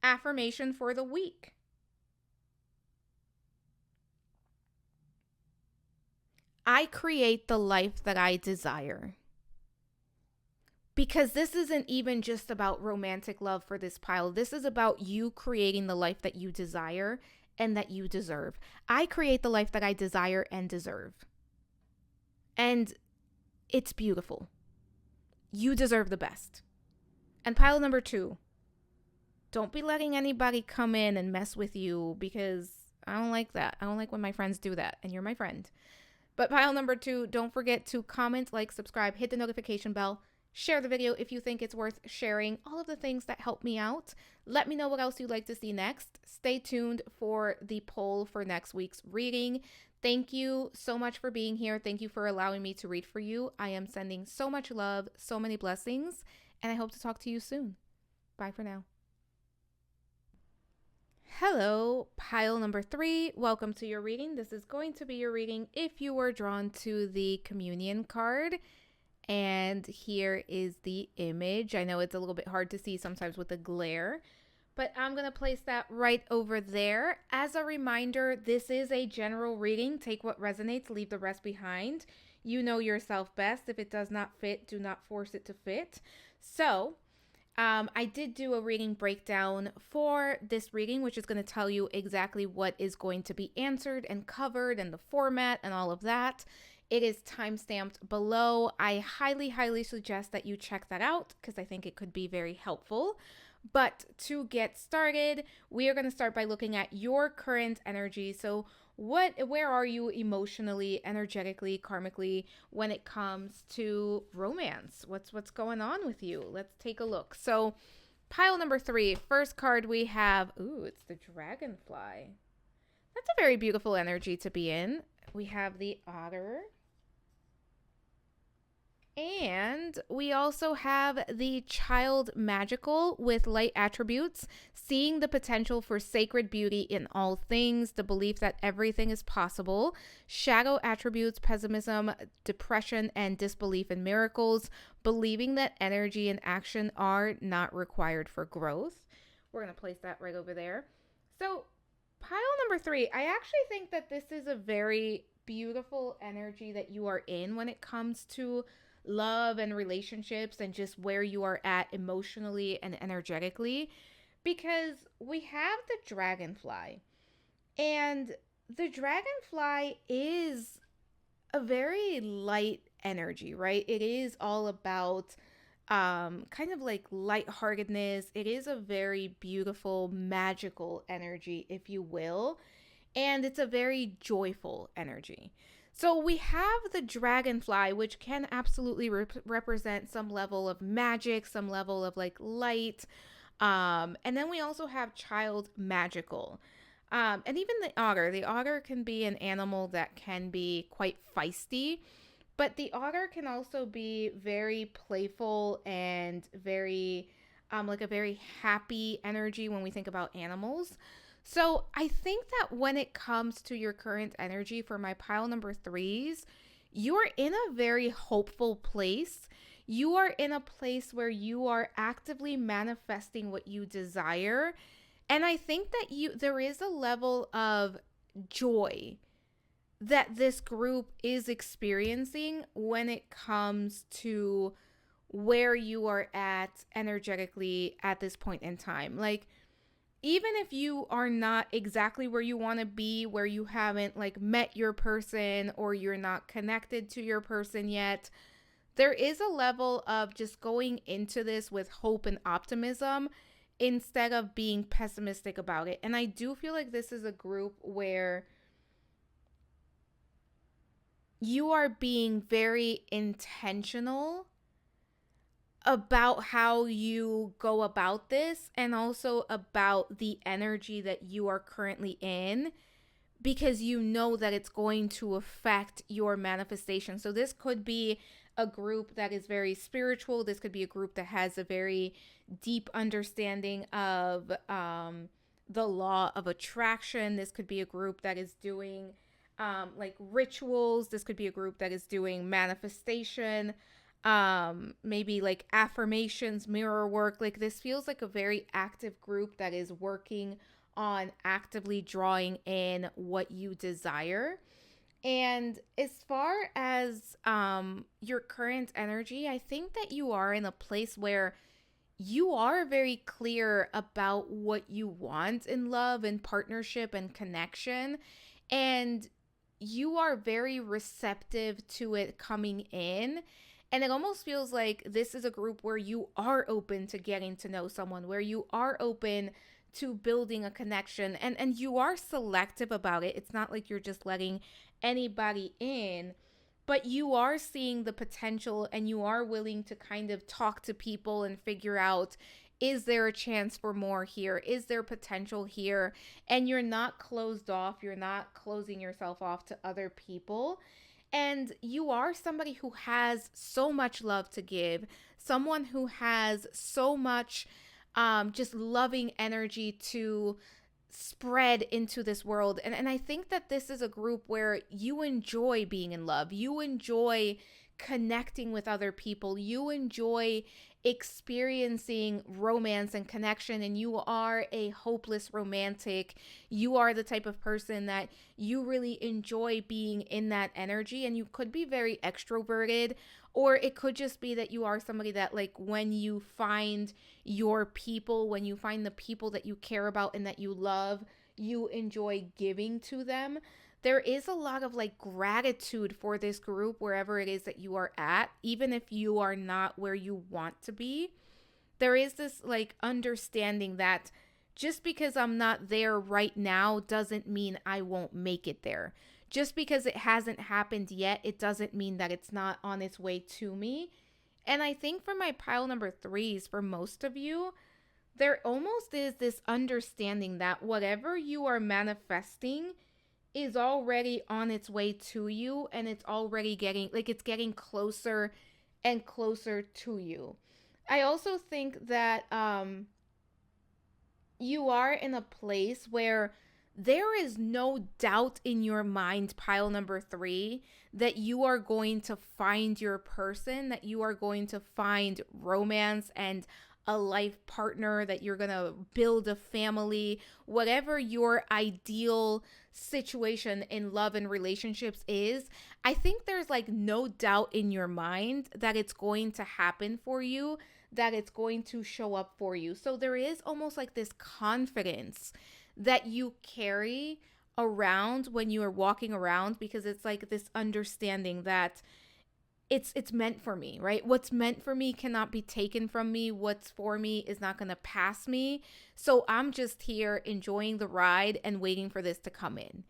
affirmation for the week? I create the life that I desire. Because this isn't even just about romantic love for this pile. This is about you creating the life that you desire and that you deserve. I create the life that I desire and deserve. And it's beautiful. You deserve the best. And pile number 2, don't be letting anybody come in and mess with you, because I don't like that. I don't like when my friends do that, and you're my friend. But pile number 2, don't forget to comment, like, subscribe, hit the notification bell, share the video if you think it's worth sharing, all of the things that help me out. Let me know what else you'd like to see next. Stay tuned for the poll for next week's reading. Thank you so much for being here. Thank you for allowing me to read for you. I am sending so much love, so many blessings, and I hope to talk to you soon. Bye for now. Hello, pile number 3. Welcome to your reading. This is going to be your reading if you were drawn to the communion card. And here is the image. I know it's a little bit hard to see sometimes with the glare, but I'm going to place that right over there. As a reminder, this is a general reading. Take what resonates, leave the rest behind. You know yourself best. If it does not fit, do not force it to fit. So I did do a reading breakdown for this reading, which is going to tell you exactly what is going to be answered and covered and the format and all of that. It is timestamped below. I highly, highly suggest that you check that out because I think it could be very helpful. But to get started, we are going to start by looking at your current energy. So where are you emotionally, energetically, karmically when it comes to romance? What's going on with you? Let's take a look. So pile number 3, first card we have, it's the dragonfly. That's a very beautiful energy to be in. We have the otter. And we also have the child magical with light attributes, seeing the potential for sacred beauty in all things, the belief that everything is possible, shadow attributes, pessimism, depression, and disbelief in miracles, believing that energy and action are not required for growth. We're going to place that right over there. So pile number 3, I actually think that this is a very beautiful energy that you are in when it comes to love and relationships and just where you are at emotionally and energetically, because we have the dragonfly, and the dragonfly is a very light energy, right? It is all about kind of like lightheartedness. It is a very beautiful, magical energy, if you will, and it's a very joyful energy. So we have the dragonfly, which can absolutely represent some level of magic, some level of like light. And then we also have child magical. And even the otter. The otter can be an animal that can be quite feisty. But the otter can also be very playful and very, like a very happy energy when we think about animals. So I think that when it comes to your current energy for my pile number threes, you're in a very hopeful place. You are in a place where you are actively manifesting what you desire. And I think that there is a level of joy that this group is experiencing when it comes to where you are at energetically at this point in time. Like, even if you are not exactly where you want to be, where you haven't like met your person or you're not connected to your person yet, there is a level of just going into this with hope and optimism instead of being pessimistic about it. And I do feel like this is a group where you are being very intentional about how you go about this and also about the energy that you are currently in, because you know that it's going to affect your manifestation. So this could be a group that is very spiritual. This could be a group that has a very deep understanding of the law of attraction. This could be a group that is doing like rituals. This could be a group that is doing manifestation, maybe like affirmations, mirror work. Like, this feels like a very active group that is working on actively drawing in what you desire. And as far as your current energy, I think that you are in a place where you are very clear about what you want in love and partnership and connection. And you are very receptive to it coming in. And it almost feels like this is a group where you are open to getting to know someone, where you are open to building a connection, and you are selective about it. It's not like you're just letting anybody in, but you are seeing the potential and you are willing to kind of talk to people and figure out, is there a chance for more here? Is there potential here? And you're not closed off. You're not closing yourself off to other people. And you are somebody who has so much love to give, someone who has so much just loving energy to spread into this world. And I think that this is a group where you enjoy being in love. You enjoy connecting with other people. You enjoy experiencing romance and connection, and you are a hopeless romantic. You are the type of person that you really enjoy being in that energy, and you could be very extroverted, or it could just be that you are somebody that, like, when you find your people, when you find the people that you care about and that you love, you enjoy giving to them. There is a lot of like gratitude for this group wherever it is that you are at, even if you are not where you want to be. There is this like understanding that just because I'm not there right now doesn't mean I won't make it there. Just because it hasn't happened yet, it doesn't mean that it's not on its way to me. And I think for my pile number threes, for most of you, there almost is this understanding that whatever you are manifesting is already on its way to you, and it's already getting closer and closer to you. I also think that you are in a place where there is no doubt in your mind, pile number three, that you are going to find your person, that you are going to find romance and a life partner, that you're going to build a family, whatever your ideal situation in love and relationships is. I think there's like no doubt in your mind that it's going to happen for you, that it's going to show up for you. So there is almost like this confidence that you carry around when you are walking around, because it's like this understanding that it's meant for me, right? What's meant for me cannot be taken from me. What's for me is not going to pass me. So I'm just here enjoying the ride and waiting for this to come in.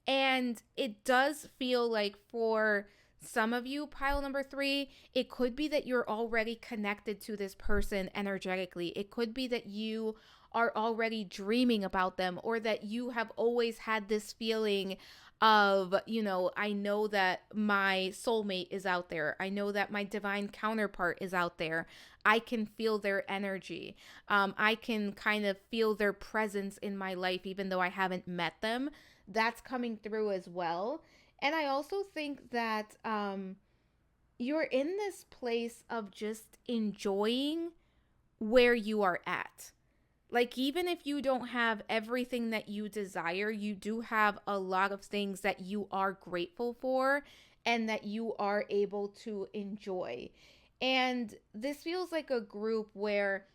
And it does feel like for some of you, pile number three, it could be that you're already connected to this person energetically. It could be that you are already dreaming about them, or that you have always had this feeling of, I know that my soulmate is out there. I know that my divine counterpart is out there. I can feel their energy. I can kind of feel their presence in my life, even though I haven't met them. That's coming through as well. And I also think that you're in this place of just enjoying where you are at. Like, even if you don't have everything that you desire, you do have a lot of things that you are grateful for and that you are able to enjoy. And this feels like a group where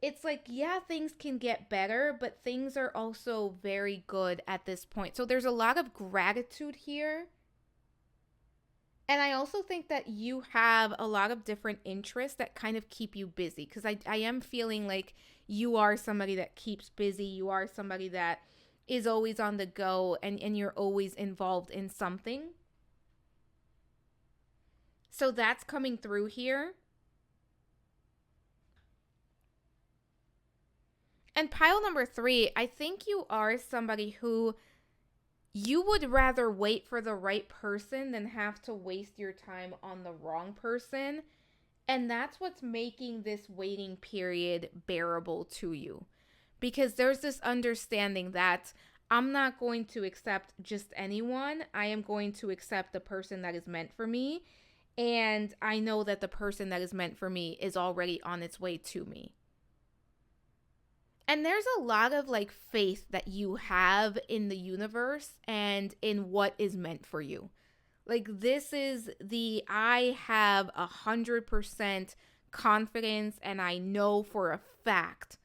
it's like, yeah, things can get better, but things are also very good at this point. So there's a lot of gratitude here. And I also think that you have a lot of different interests that kind of keep you busy, because I am feeling like you are somebody that keeps busy. You are somebody that is always on the go, and you're always involved in something. So that's coming through here. And pile number 3, I think you are somebody who you would rather wait for the right person than have to waste your time on the wrong person. And that's what's making this waiting period bearable to you. Because there's this understanding that I'm not going to accept just anyone. I am going to accept the person that is meant for me. And I know that the person that is meant for me is already on its way to me. And there's a lot of like faith that you have in the universe and in what is meant for you. Like, this is I have 100% confidence, and I know for a fact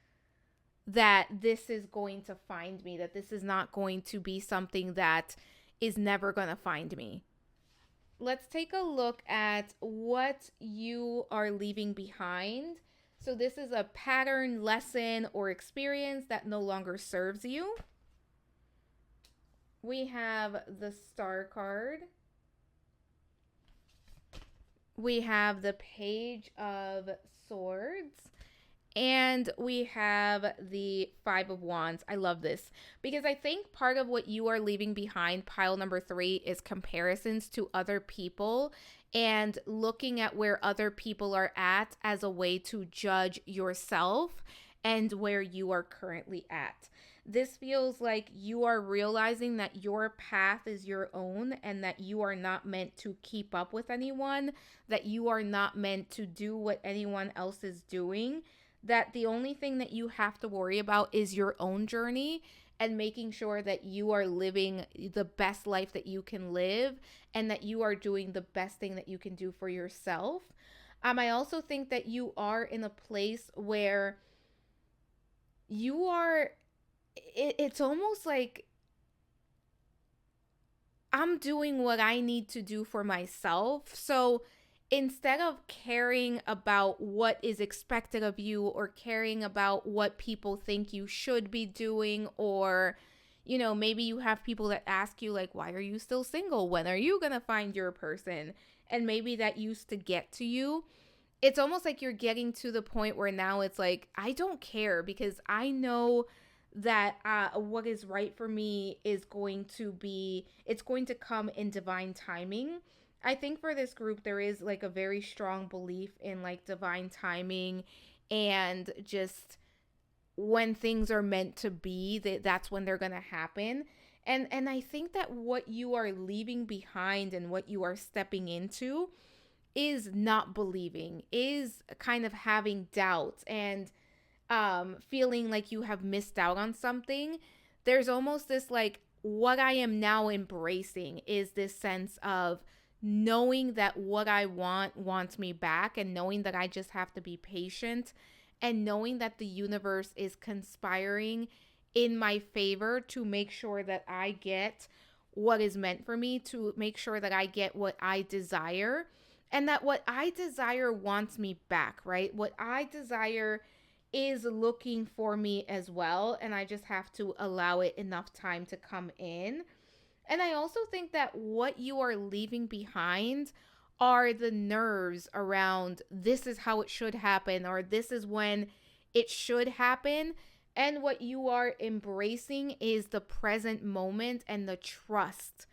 that this is going to find me, that this is not going to be something that is never going to find me. Let's take a look at what you are leaving behind. So this is a pattern, lesson, or experience that no longer serves you. We have the Star card. We have the Page of Swords. And we have the Five of Wands. I love this because I think part of what you are leaving behind, pile number 3, is comparisons to other people and looking at where other people are at as a way to judge yourself and where you are currently at. This feels like you are realizing that your path is your own and that you are not meant to keep up with anyone, that you are not meant to do what anyone else is doing, that the only thing that you have to worry about is your own journey and making sure that you are living the best life that you can live and that you are doing the best thing that you can do for yourself. I also think that you are in a place where you are, it's almost like I'm doing what I need to do for myself. So instead of caring about what is expected of you or caring about what people think you should be doing, or, maybe you have people that ask you, like, why are you still single? When are you going to find your person? And maybe that used to get to you. It's almost like you're getting to the point where now it's like, I don't care because I know that what is right for me is going to be, it's going to come in divine timing. I think for this group, there is like a very strong belief in like divine timing and just when things are meant to be, that's when they're going to happen. And I think that what you are leaving behind and what you are stepping into is not believing, is kind of having doubts and feeling like you have missed out on something. There's almost this like, what I am now embracing is this sense of knowing that what I want wants me back, and knowing that I just have to be patient, and knowing that the universe is conspiring in my favor to make sure that I get what is meant for me, to make sure that I get what I desire, and that what I desire wants me back, right? What I desire is looking for me as well, and I just have to allow it enough time to come in. And I also think that what you are leaving behind are the nerves around this is how it should happen, or this is when it should happen. And what you are embracing is the present moment and the trust.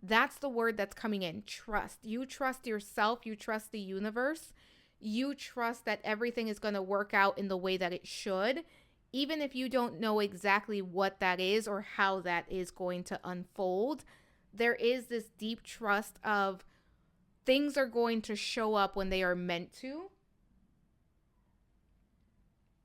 That's the word that's coming in, trust. You trust yourself, you trust the universe, you trust that everything is going to work out in the way that it should, even if you don't know exactly what that is or how that is going to unfold. There is this deep trust of things are going to show up when they are meant to.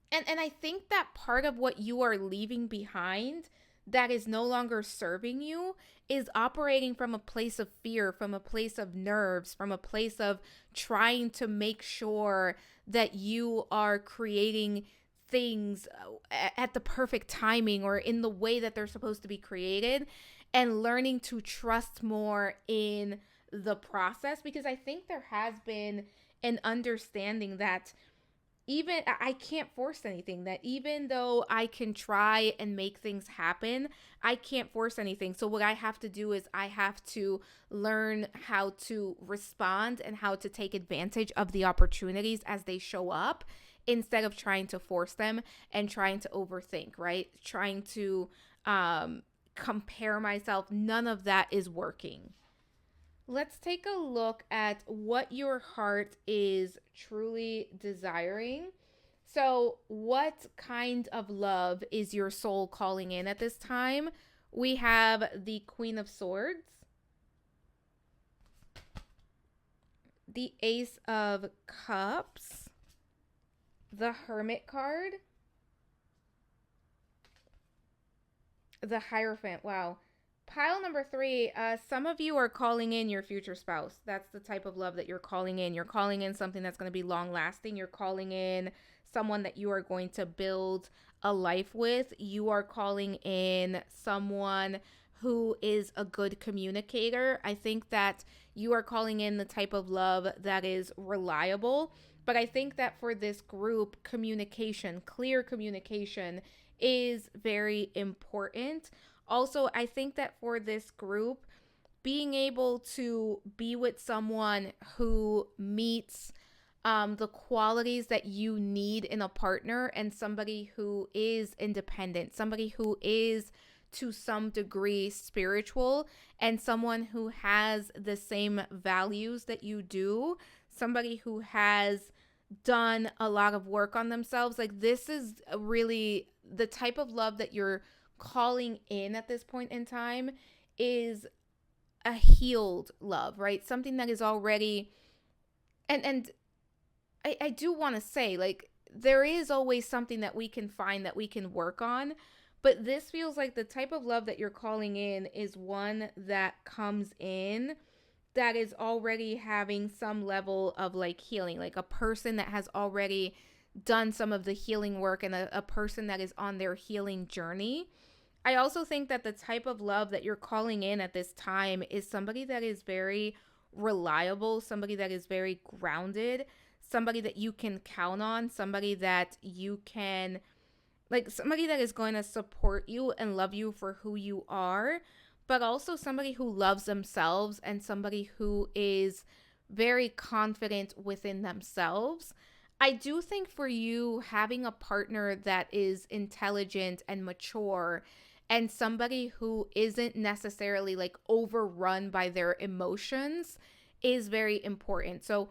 And I think that part of what you are leaving behind that is no longer serving you is operating from a place of fear, from a place of nerves, from a place of trying to make sure that you are creating things at the perfect timing or in the way that they're supposed to be created, and learning to trust more in the process. Because I think there has been an understanding that even I can't force anything, that even though I can try and make things happen, I can't force anything. So what I have to do is I have to learn how to respond and how to take advantage of the opportunities as they show up, instead of trying to force them and trying to overthink, right? Trying to compare myself. None of that is working. Let's take a look at what your heart is truly desiring. So, what kind of love is your soul calling in at this time? We have the Queen of Swords, the Ace of Cups, the Hermit card, the Hierophant. Wow. Pile number 3, some of you are calling in your future spouse. That's the type of love that you're calling in. You're calling in something that's going to be long lasting. You're calling in someone that you are going to build a life with. You are calling in someone who is a good communicator. I think that you are calling in the type of love that is reliable. But I think that for this group, communication, clear communication is very important. Also, I think that for this group, being able to be with someone who meets the qualities that you need in a partner, and somebody who is independent, somebody who is to some degree spiritual, and someone who has the same values that you do, somebody who has done a lot of work on themselves. Like, this is really the type of love that you're calling in at this point in time, is a healed love, right? Something that is already, and I do want to say, like, there is always something that we can find that we can work on, but this feels like the type of love that you're calling in is one that comes in that is already having some level of like healing, like a person that has already done some of the healing work, and a person that is on their healing journey. I also think that the type of love that you're calling in at this time is somebody that is very reliable, somebody that is very grounded, somebody that you can count on, somebody that you can, like, somebody that is going to support you and love you for who you are, but also somebody who loves themselves and somebody who is very confident within themselves. I do think for you, having a partner that is intelligent and mature, and somebody who isn't necessarily like overrun by their emotions, is very important. So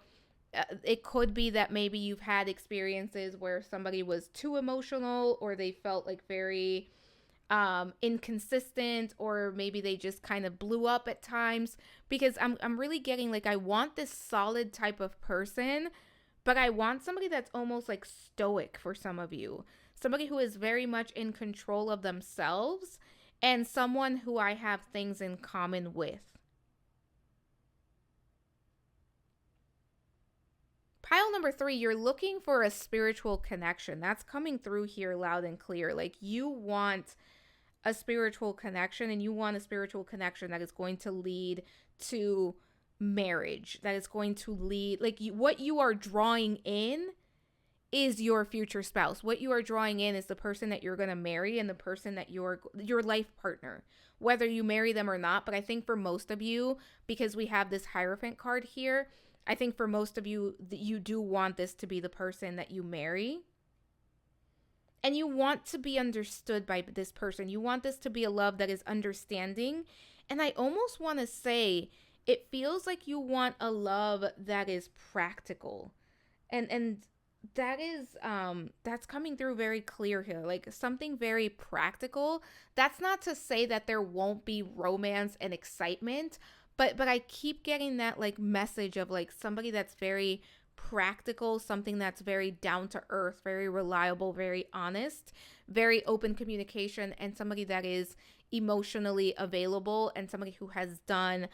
it could be that maybe you've had experiences where somebody was too emotional, or they felt like very inconsistent, or maybe they just kind of blew up at times, because I'm really getting like, I want this solid type of person, but I want somebody that's almost like stoic for some of you. Somebody who is very much in control of themselves, and someone who I have things in common with. Pile number 3, you're looking for a spiritual connection. That's coming through here loud and clear. Like, you want a spiritual connection, and you want a spiritual connection that is going to lead to marriage, that is going to lead, like, what you are drawing in is your future spouse. What you are drawing in is the person that you're going to marry, and the person that your life partner, whether you marry them or not. But I think for most of you, because we have this Hierophant card here, I think for most of you, you do want this to be the person that you marry. And you want to be understood by this person. You want this to be a love that is understanding. And I almost want to say it feels like you want a love that is practical. And that's coming through very clear here. Like something very practical. That's not to say that there won't be romance and excitement, but I keep getting that like message of like somebody that's very practical, something that's very down to earth, very reliable, very honest, very open communication, and somebody that is emotionally available, and somebody who has done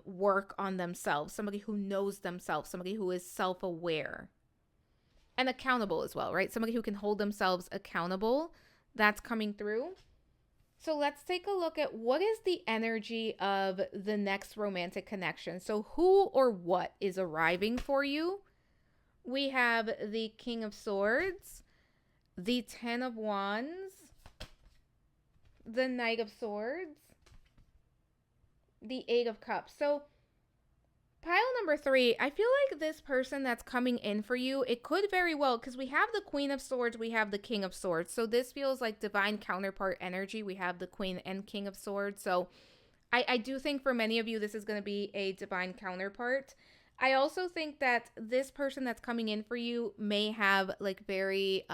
work on themselves, somebody who knows themselves, somebody who is self-aware and accountable as well, right? Somebody who can hold themselves accountable. That's coming through. So let's take a look at what is the energy of the next romantic connection. So who or what is arriving for you? We have the King of Swords, the Ten of Wands, the Knight of Swords, the Eight of Cups. So pile number 3, I feel like this person that's coming in for you, it could very well, because we have the Queen of Swords, we have the King of Swords. So this feels like divine counterpart energy. We have the Queen and King of Swords. So I do think for many of you, this is going to be a divine counterpart. I also think that this person that's coming in for you may have like very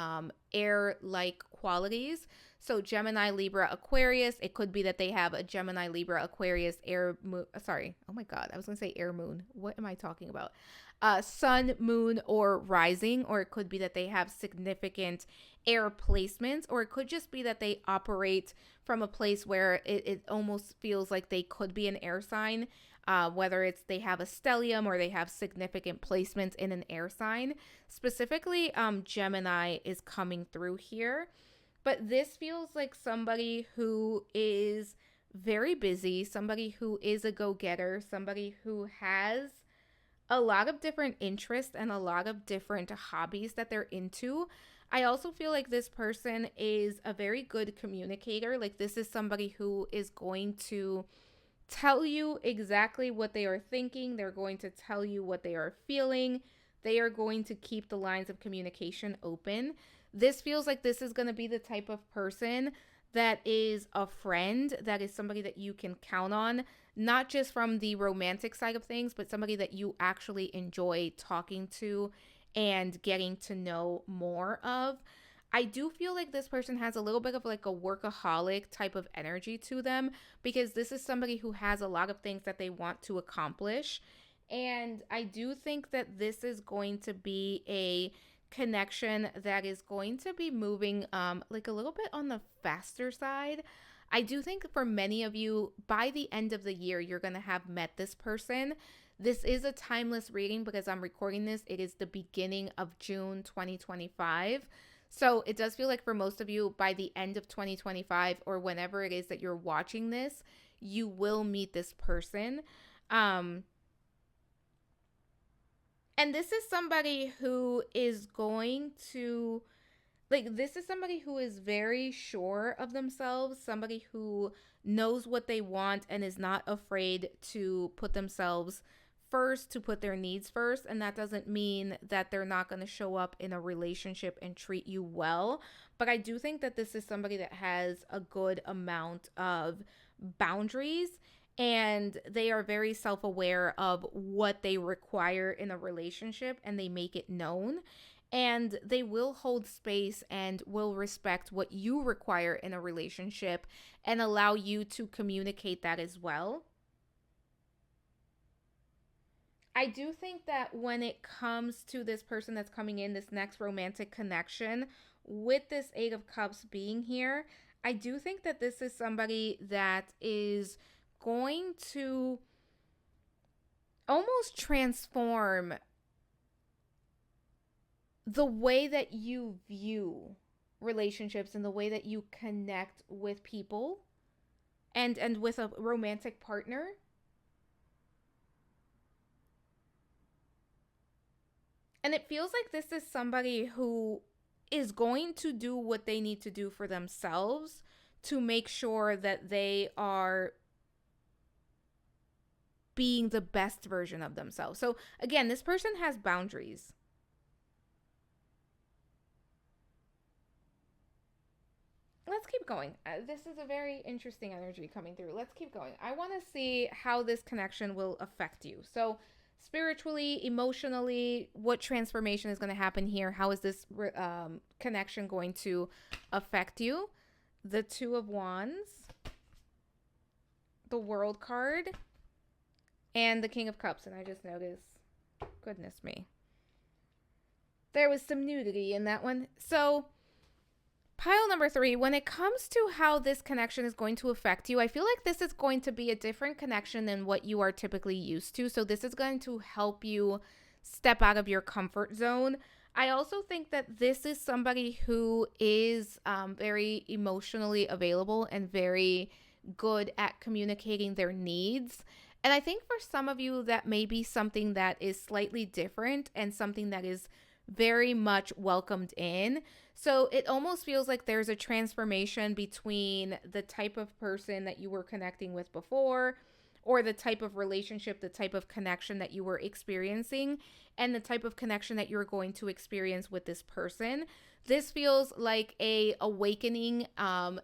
air-like qualities. So Gemini, Libra, Aquarius. It could be that they have a Gemini, Libra, Aquarius, air moon. Sorry. Oh my God. I was going to say air moon. What am I talking about? Sun, moon, or rising. Or it could be that they have significant air placements. Or it could just be that they operate from a place where it almost feels like they could be an air sign. Whether it's they have a stellium or they have significant placements in an air sign. Specifically, Gemini is coming through here. But this feels like somebody who is very busy, somebody who is a go-getter, somebody who has a lot of different interests and a lot of different hobbies that they're into. I also feel like this person is a very good communicator. Like this is somebody who is going to tell you exactly what they are thinking. They're going to tell you what they are feeling. They are going to keep the lines of communication open. This feels like this is going to be the type of person that is a friend, that is somebody that you can count on, not just from the romantic side of things, but somebody that you actually enjoy talking to and getting to know more of. I do feel like this person has a little bit of like a workaholic type of energy to them, because this is somebody who has a lot of things that they want to accomplish. And I do think that this is going to be a connection that is going to be moving like a little bit on the faster side. I do think for many of you, by the end of the year, you're going to have met this person. This is a timeless reading because I'm recording this. It is the beginning of June 2025. So it does feel like for most of you, by the end of 2025 or whenever it is that you're watching this, you will meet this person. And this is somebody who is going to, like, this is somebody who is very sure of themselves, somebody who knows what they want and is not afraid to put themselves first, to put their needs first. And that doesn't mean that they're not going to show up in a relationship and treat you well. But I do think that this is somebody that has a good amount of boundaries, and they are very self-aware of what they require in a relationship, and they make it known, and they will hold space and will respect what you require in a relationship and allow you to communicate that as well. I do think that when it comes to this person that's coming in, this next romantic connection, with this Eight of Cups being here, I do think that this is somebody that is going to almost transform the way that you view relationships and the way that you connect with people and with a romantic partner. And it feels like this is somebody who is going to do what they need to do for themselves to make sure that they are being the best version of themselves. So again, this person has boundaries. let's keep going. This is a very interesting energy coming through. Let's keep going. I want to see how this connection will affect you. So, spiritually, emotionally, what transformation is going to happen here? How is this connection going to affect you? The Two of Wands, the World card, and the King of Cups. And I just noticed, goodness me, there was some nudity in that one. So, pile number 3, when it comes to how this connection is going to affect you, I feel like this is going to be a different connection than what you are typically used to. So this is going to help you step out of your comfort zone. I also think that this is somebody who is very emotionally available and very good at communicating their needs. And I think for some of you, that may be something that is slightly different and something that is very much welcomed in. So it almost feels like there's a transformation between the type of person that you were connecting with before, or the type of relationship, the type of connection that you were experiencing, and the type of connection that you're going to experience with this person. This feels like a awakening,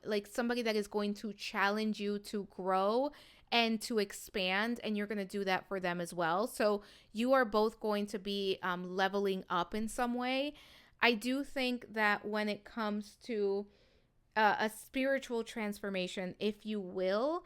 like somebody that is going to challenge you to grow and to expand, and you're going to do that for them as well. So you are both going to be leveling up in some way. I do think that when it comes to a spiritual transformation, if you will,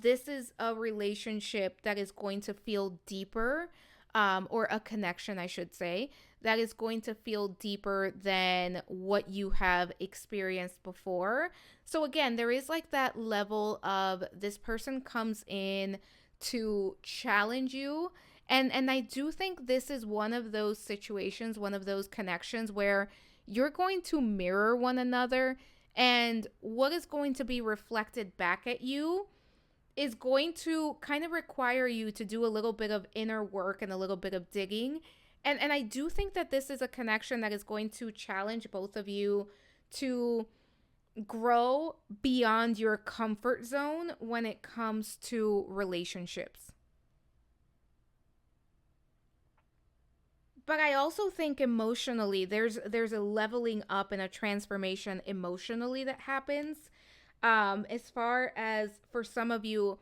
this is a relationship that is going to feel deeper, or a connection, I should say, that is going to feel deeper than what you have experienced before. So again, there is like that level of this person comes in to challenge you. And I do think this is one of those situations, one of those connections where you're going to mirror one another, and what is going to be reflected back at you is going to kind of require you to do a little bit of inner work and a little bit of digging. And I do think that this is a connection that is going to challenge both of you to grow beyond your comfort zone when it comes to relationships. But I also think emotionally, there's a leveling up and a transformation emotionally that happens. As far as for some of you,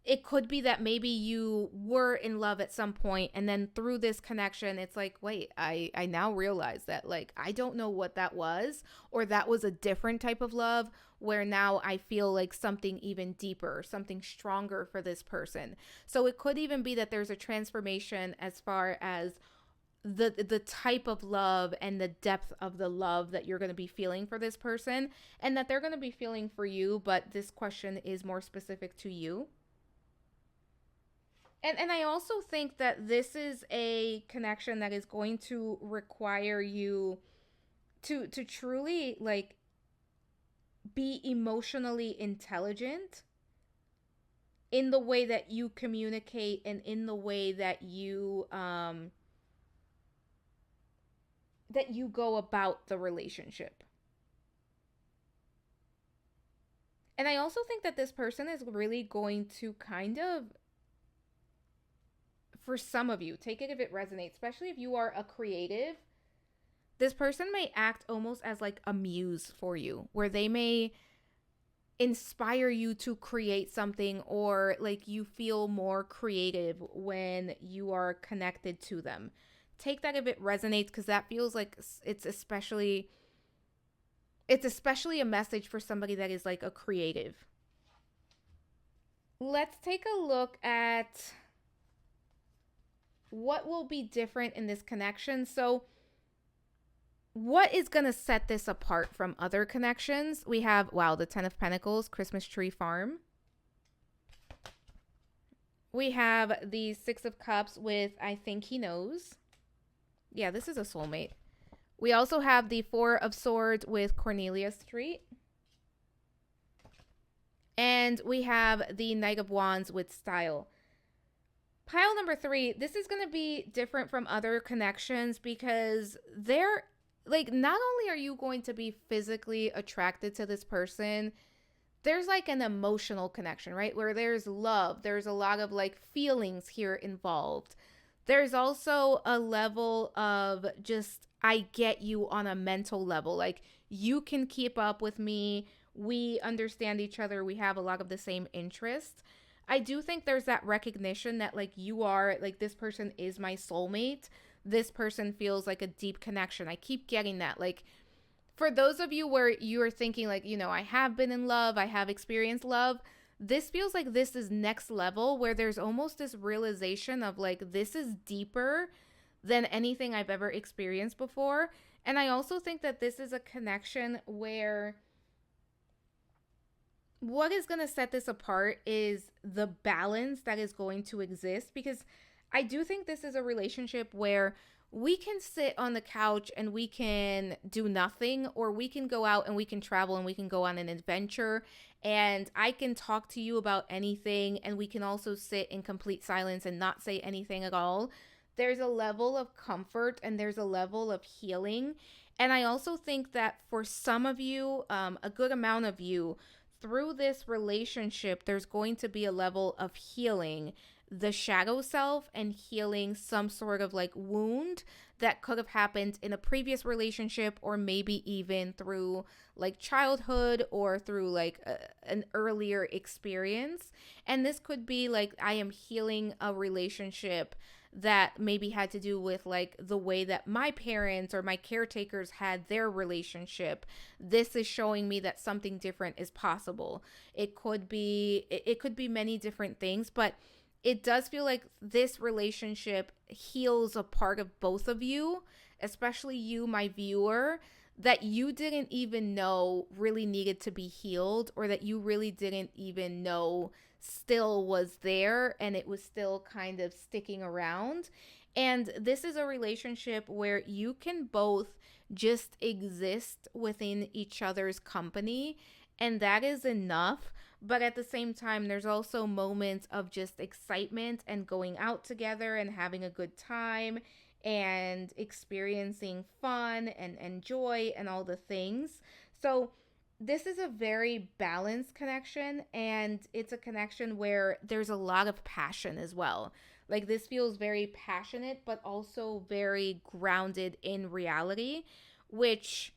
it could be that maybe you were in love at some point, and then through this connection, it's like, wait, I now realize that, like, I don't know what that was, or that was a different type of love, where now I feel like something even deeper, something stronger for this person. So it could even be that there's a transformation as far as the type of love and the depth of the love that you're going to be feeling for this person, and that they're going to be feeling for you, but this question is more specific to you. And I also think that this is a connection that is going to require you to truly, like, be emotionally intelligent in the way that you communicate and in the way that you go about the relationship. And I also think that this person is really going to kind of, for some of you, take it if it resonates, especially if you are a creative, this person may act almost as like a muse for you, where they may inspire you to create something, or like you feel more creative when you are connected to them. Take that if it resonates, because that feels like it's especially a message for somebody that is like a creative. Let's take a look at what will be different in this connection. So what is going to set this apart from other connections? We have, wow, the 10 of Pentacles, Christmas Tree Farm. We have the 6 of Cups with I Think He Knows. Yeah, this is a soulmate. We also have the 4 of Swords with Cornelia Street. And we have the Knight of Wands with Style. Pile number 3, this is going to be different from other connections because they're like, not only are you going to be physically attracted to this person, there's like an emotional connection, right? Where there's love, there's a lot of like feelings here involved. There's also a level of just I get you on a mental level. Like, you can keep up with me. We understand each other. We have a lot of the same interests. I do think there's that recognition that, like, you are, like, this person is my soulmate. This person feels like a deep connection. I keep getting that. Like, for those of you where you're thinking, like, I have been in love, I have experienced love, this feels like this is next level, where there's almost this realization of, like, this is deeper than anything I've ever experienced before. And I also think that this is a connection where what is going to set this apart is the balance that is going to exist, because I do think this is a relationship where we can sit on the couch and we can do nothing, or we can go out and we can travel and we can go on an adventure, and I can talk to you about anything, and we can also sit in complete silence and not say anything at all. There's a level of comfort and there's a level of healing. And I also think that for some of you, a good amount of you, through this relationship, there's going to be a level of healing the shadow self and healing some sort of like wound that could have happened in a previous relationship, or maybe even through like childhood or through like an earlier experience. And this could be like, I am healing a relationship that maybe had to do with like the way that my parents or my caretakers had their relationship. This is showing me that something different is possible. It could be many different things, but it does feel like this relationship heals a part of both of you, especially you, my viewer, that you didn't even know really needed to be healed, or that you really didn't even know still was there and it was still kind of sticking around. And this is a relationship where you can both just exist within each other's company, and that is enough. But at the same time, there's also moments of just excitement and going out together and having a good time and experiencing fun and joy and all the things. So this is a very balanced connection, and it's a connection where there's a lot of passion as well. Like, this feels very passionate, but also very grounded in reality, which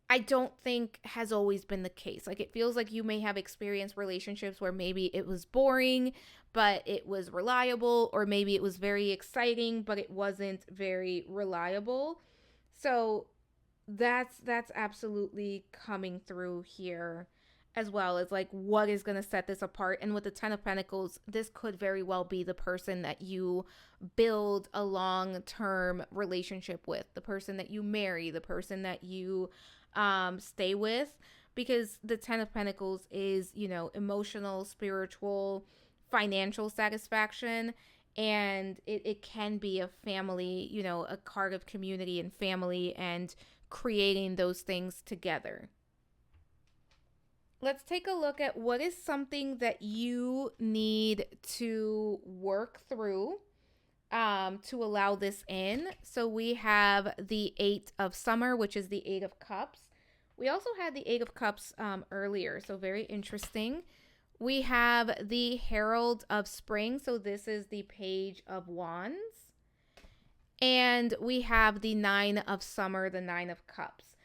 I don't think has always been the case. Like, it feels like you may have experienced relationships where maybe it was boring, but it was reliable, or maybe it was very exciting, but it wasn't very reliable. So that's absolutely coming through here, as well as like what is going to set this apart. And with the 10 of Pentacles, this could very well be the person that you build a long-term relationship with, the person that you marry, the person that you stay with, because the 10 of Pentacles is, emotional, spiritual, financial satisfaction. And it can be a family, a card of community and family, and creating those things together. Let's take a look at what is something that you need to work through to allow this in. So we have the 8 of Summer, which is the 8 of Cups. We also had the 8 of Cups earlier, so very interesting. We have the Herald of Spring, so this is the Page of Wands. And we have the 9 of Summer, the 9 of Cups.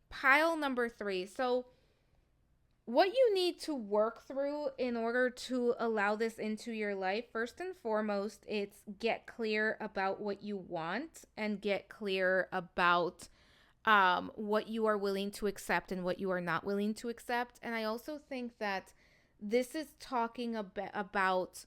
Pile number 3. So what you need to work through in order to allow this into your life, first and foremost, it's get clear about what you want, and get clear about what you are willing to accept and what you are not willing to accept. And I also think that this is talking about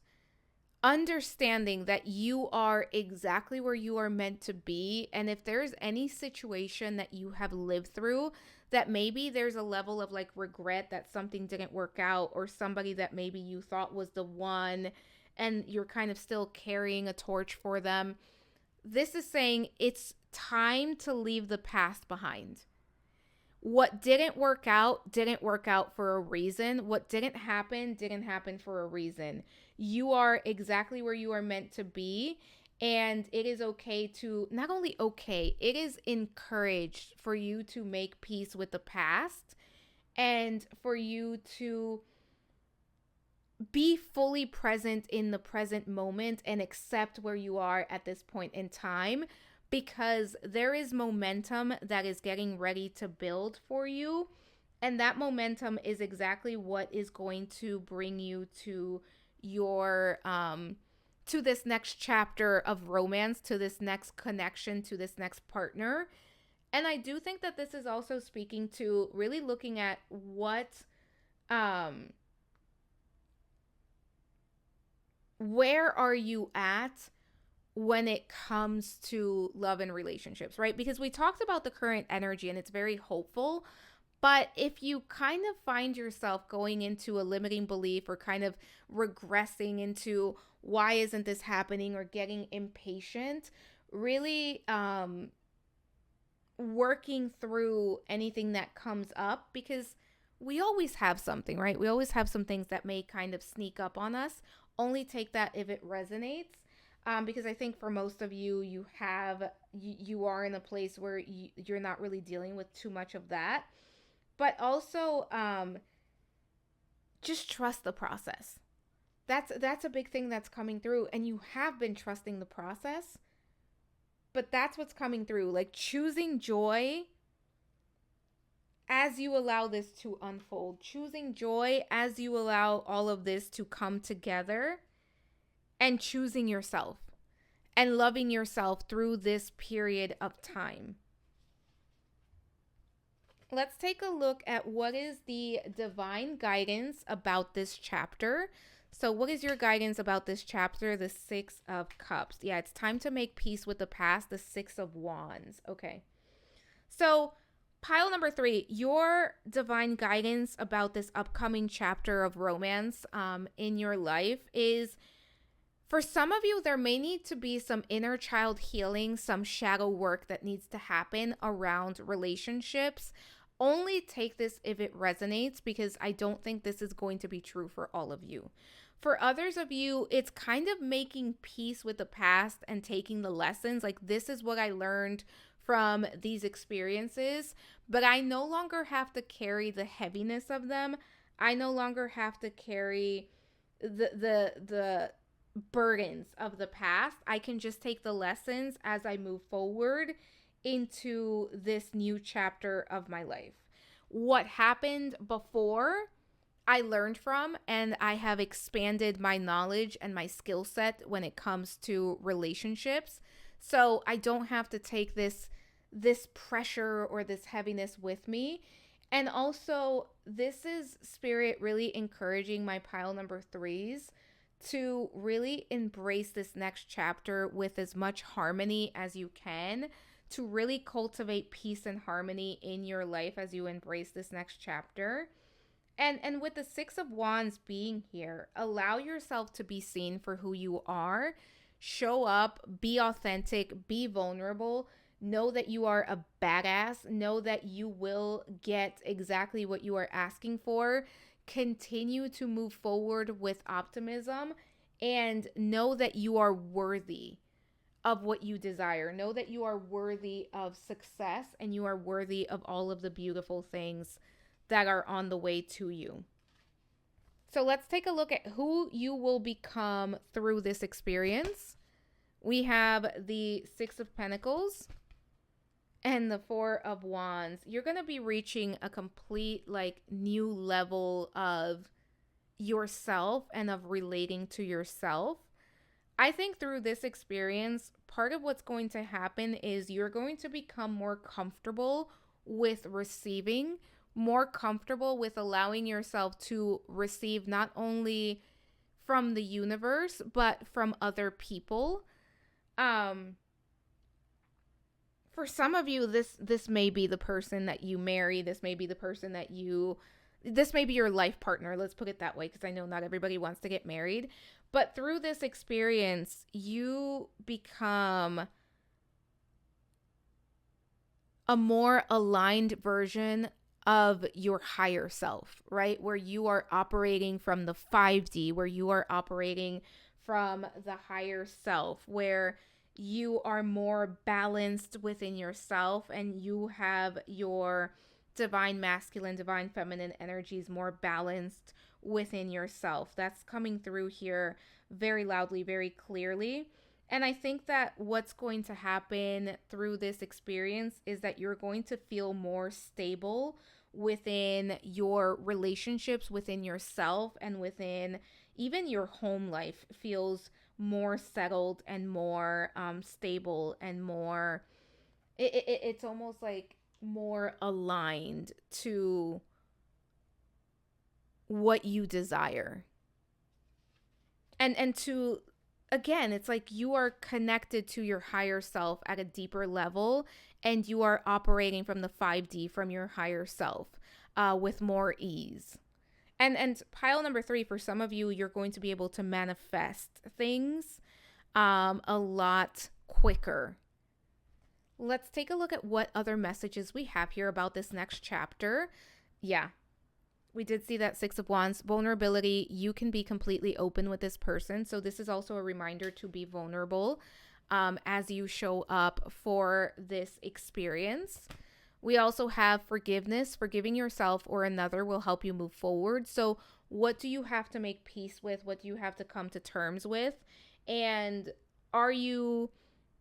understanding that you are exactly where you are meant to be. And if there's any situation that you have lived through that maybe there's a level of like regret that something didn't work out, or somebody that maybe you thought was the one and you're kind of still carrying a torch for them, this is saying it's time to leave the past behind. What didn't work out for a reason. What didn't happen for a reason. You are exactly where you are meant to be. And it is okay to, not only okay, it is encouraged for you to make peace with the past, and for you to be fully present in the present moment and accept where you are at this point in time. because there is momentum that is getting ready to build for you. And that momentum is exactly what is going to bring you to your to this next chapter of romance, to this next connection, to this next partner. And I do think that this is also speaking to really looking at um where are you at when it comes to love and relationships, right? Because we talked about the current energy and it's very hopeful. But if you kind of find yourself going into a limiting belief or kind of regressing into why isn't this happening or getting impatient, really working through anything that comes up, because we always have something, right? We always have some things that may kind of sneak up on us. Only take that if it resonates. Because I think for most of you, you are in a place where you're not really dealing with too much of that. But also, just trust the process. That's a big thing that's coming through, and you have been trusting the process. But that's what's coming through, like choosing joy as you allow this to unfold, choosing joy as you allow all of this to come together, and choosing yourself and loving yourself through this period of time. Let's take a look at what is the divine guidance about this chapter. So, what is your guidance about this chapter? The Six of Cups. Yeah, it's time to make peace with the past. The Six of Wands. Okay. So, pile number 3, your divine guidance about this upcoming chapter of romance in your life is, for some of you, there may need to be some inner child healing, some shadow work that needs to happen around relationships. Only take this if it resonates, because I don't think this is going to be true for all of you. For others of you, it's kind of making peace with the past and taking the lessons. Like, this is what I learned from these experiences, but I no longer have to carry the heaviness of them. I no longer have to carry the burdens of the past. I can just take the lessons as I move forward into this new chapter of my life. What happened before, I learned from, and I have expanded my knowledge and my skill set when it comes to relationships. So I don't have to take this pressure or this heaviness with me. And also, this is Spirit really encouraging my pile number 3s to really embrace this next chapter with as much harmony as you can, to really cultivate peace and harmony in your life as you embrace this next chapter. And with the Six of Wands being here, allow yourself to be seen for who you are. Show up, be authentic, be vulnerable. Know that you are a badass. Know that you will get exactly what you are asking for. Continue to move forward with optimism, and know that you are worthy of what you desire. Know that you are worthy of success, and you are worthy of all of the beautiful things that are on the way to you. So let's take a look at who you will become through this experience. We have the Six of Pentacles and the Four of Wands. You're going to be reaching a complete, like, new level of yourself and of relating to yourself. I think through this experience, part of what's going to happen is you're going to become more comfortable with receiving, more comfortable with allowing yourself to receive not only from the universe, but from other people. For some of you, this may be the person that you marry. This may be the person that this may be your life partner. Let's put it that way, because I know not everybody wants to get married. But through this experience, you become a more aligned version of your higher self, right? Where you are operating from the 5D, where you are operating from the higher self, where you are more balanced within yourself, and you have your divine masculine, divine feminine energies more balanced within yourself. That's coming through here very loudly, very clearly. And I think that what's going to happen through this experience is that you're going to feel more stable within your relationships, within yourself, and within even your home life feels more settled and more stable and more, it's almost like more aligned to what you desire. And to, again, it's like you are connected to your higher self at a deeper level, and you are operating from the 5D, from your higher self, with more ease. And pile number 3, for some of you, you're going to be able to manifest things a lot quicker. Let's take a look at what other messages we have here about this next chapter. Yeah, we did see that 6 of Wands, vulnerability. You can be completely open with this person. So this is also a reminder to be vulnerable as you show up for this experience. We also have forgiveness. Forgiving yourself or another will help you move forward. So what do you have to make peace with? What do you have to come to terms with? And are you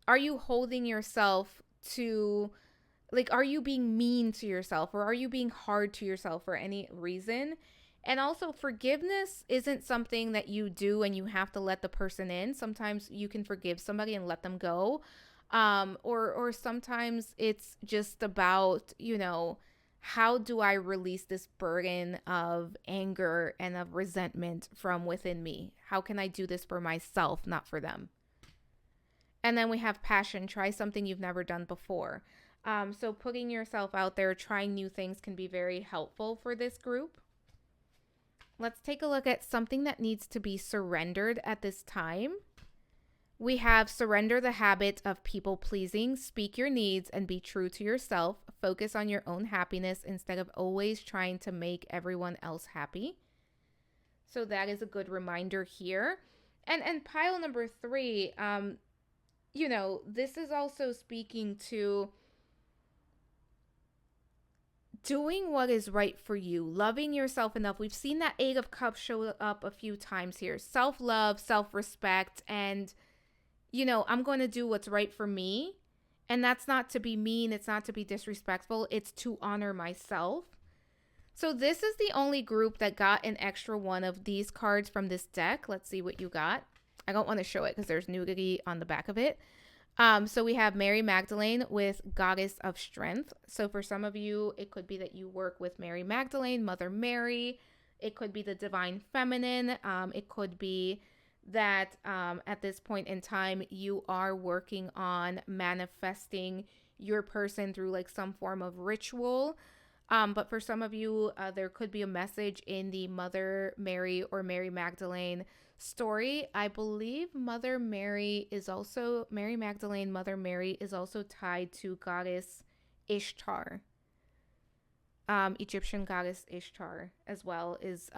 holding yourself to, like, are you being mean to yourself, or are you being hard to yourself for any reason? And also, forgiveness isn't something that you do and you have to let the person in. Sometimes you can forgive somebody and let them go. Or sometimes it's just about, how do I release this burden of anger and of resentment from within me? How can I do this for myself, not for them? And then we have passion. Try something you've never done before. So putting yourself out there, trying new things can be very helpful for this group. Let's take a look at something that needs to be surrendered at this time. We have surrender the habit of people pleasing, speak your needs, and be true to yourself. Focus on your own happiness instead of always trying to make everyone else happy. So that is a good reminder here. And pile number 3, this is also speaking to doing what is right for you, loving yourself enough. We've seen that 8 of Cups show up a few times here. Self-love, self-respect, and, I'm going to do what's right for me. And that's not to be mean. It's not to be disrespectful. It's to honor myself. So this is the only group that got an extra one of these cards from this deck. Let's see what you got. I don't want to show it because there's nudity on the back of it. So we have Mary Magdalene with Goddess of Strength. So for some of you, it could be that you work with Mary Magdalene, Mother Mary. It could be the Divine Feminine. It could be that at this point in time, you are working on manifesting your person through like some form of ritual. But for some of you, there could be a message in the Mother Mary or Mary Magdalene story. I believe Mother Magdalene, Mother Mary is also tied to Goddess Ishtar. Egyptian Goddess Ishtar as well is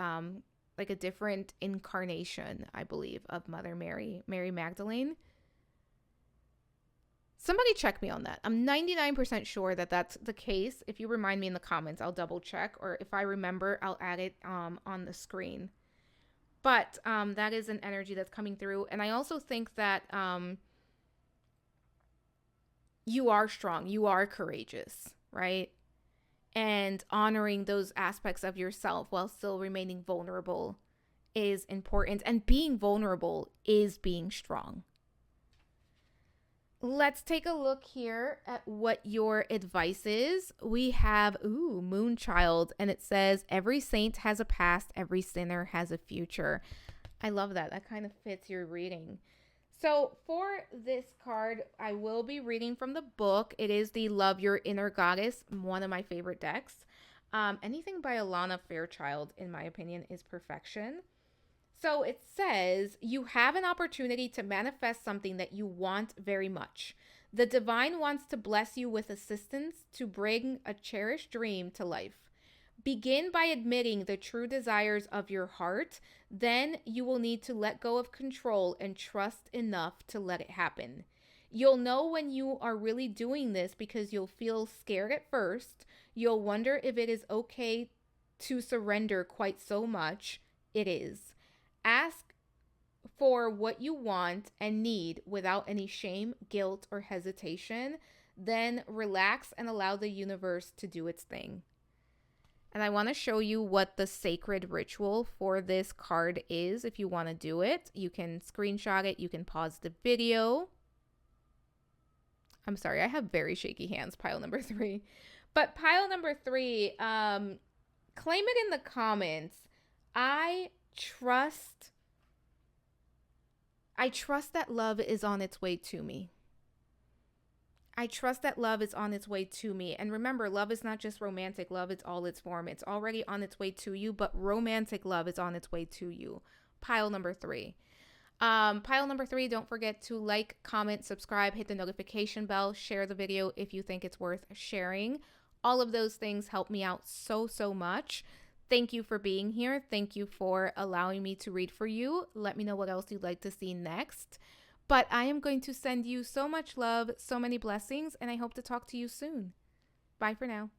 like a different incarnation, I believe, of Mother Mary, Mary Magdalene. Somebody check me on that. I'm 99% sure that that's the case. If you remind me in the comments, I'll double check. Or if I remember, I'll add it on the screen. But that is an energy that's coming through. And I also think that you are strong. You are courageous, right? And honoring those aspects of yourself while still remaining vulnerable is important. And being vulnerable is being strong. Let's take a look here at what your advice is. We have, Moonchild, and it says, every saint has a past, every sinner has a future. I love that. That kind of fits your reading. So for this card, I will be reading from the book. It is the Love Your Inner Goddess, one of my favorite decks. Anything by Alana Fairchild, in my opinion, is perfection. So it says, you have an opportunity to manifest something that you want very much. The divine wants to bless you with assistance to bring a cherished dream to life. Begin by admitting the true desires of your heart. Then you will need to let go of control and trust enough to let it happen. You'll know when you are really doing this because you'll feel scared at first. You'll wonder if it is okay to surrender quite so much. It is. Ask for what you want and need without any shame, guilt, or hesitation, then relax and allow the universe to do its thing. And I want to show you what the sacred ritual for this card is. If you want to do it, you can screenshot it. You can pause the video. I'm sorry, I have very shaky hands, pile number 3. But pile number 3, claim it in the comments. I trust that love is on its way to me. I trust that love is on its way to me. And remember, love is not just romantic love, it's all its form. It's already on its way to you, but romantic love is on its way to you. Pile number 3. Pile number 3, don't forget to like, comment, subscribe, hit the notification bell, share the video if you think it's worth sharing. All of those things help me out so much. Thank you for being here. Thank you for allowing me to read for you. Let me know what else you'd like to see next. But I am going to send you so much love, so many blessings, and I hope to talk to you soon. Bye for now.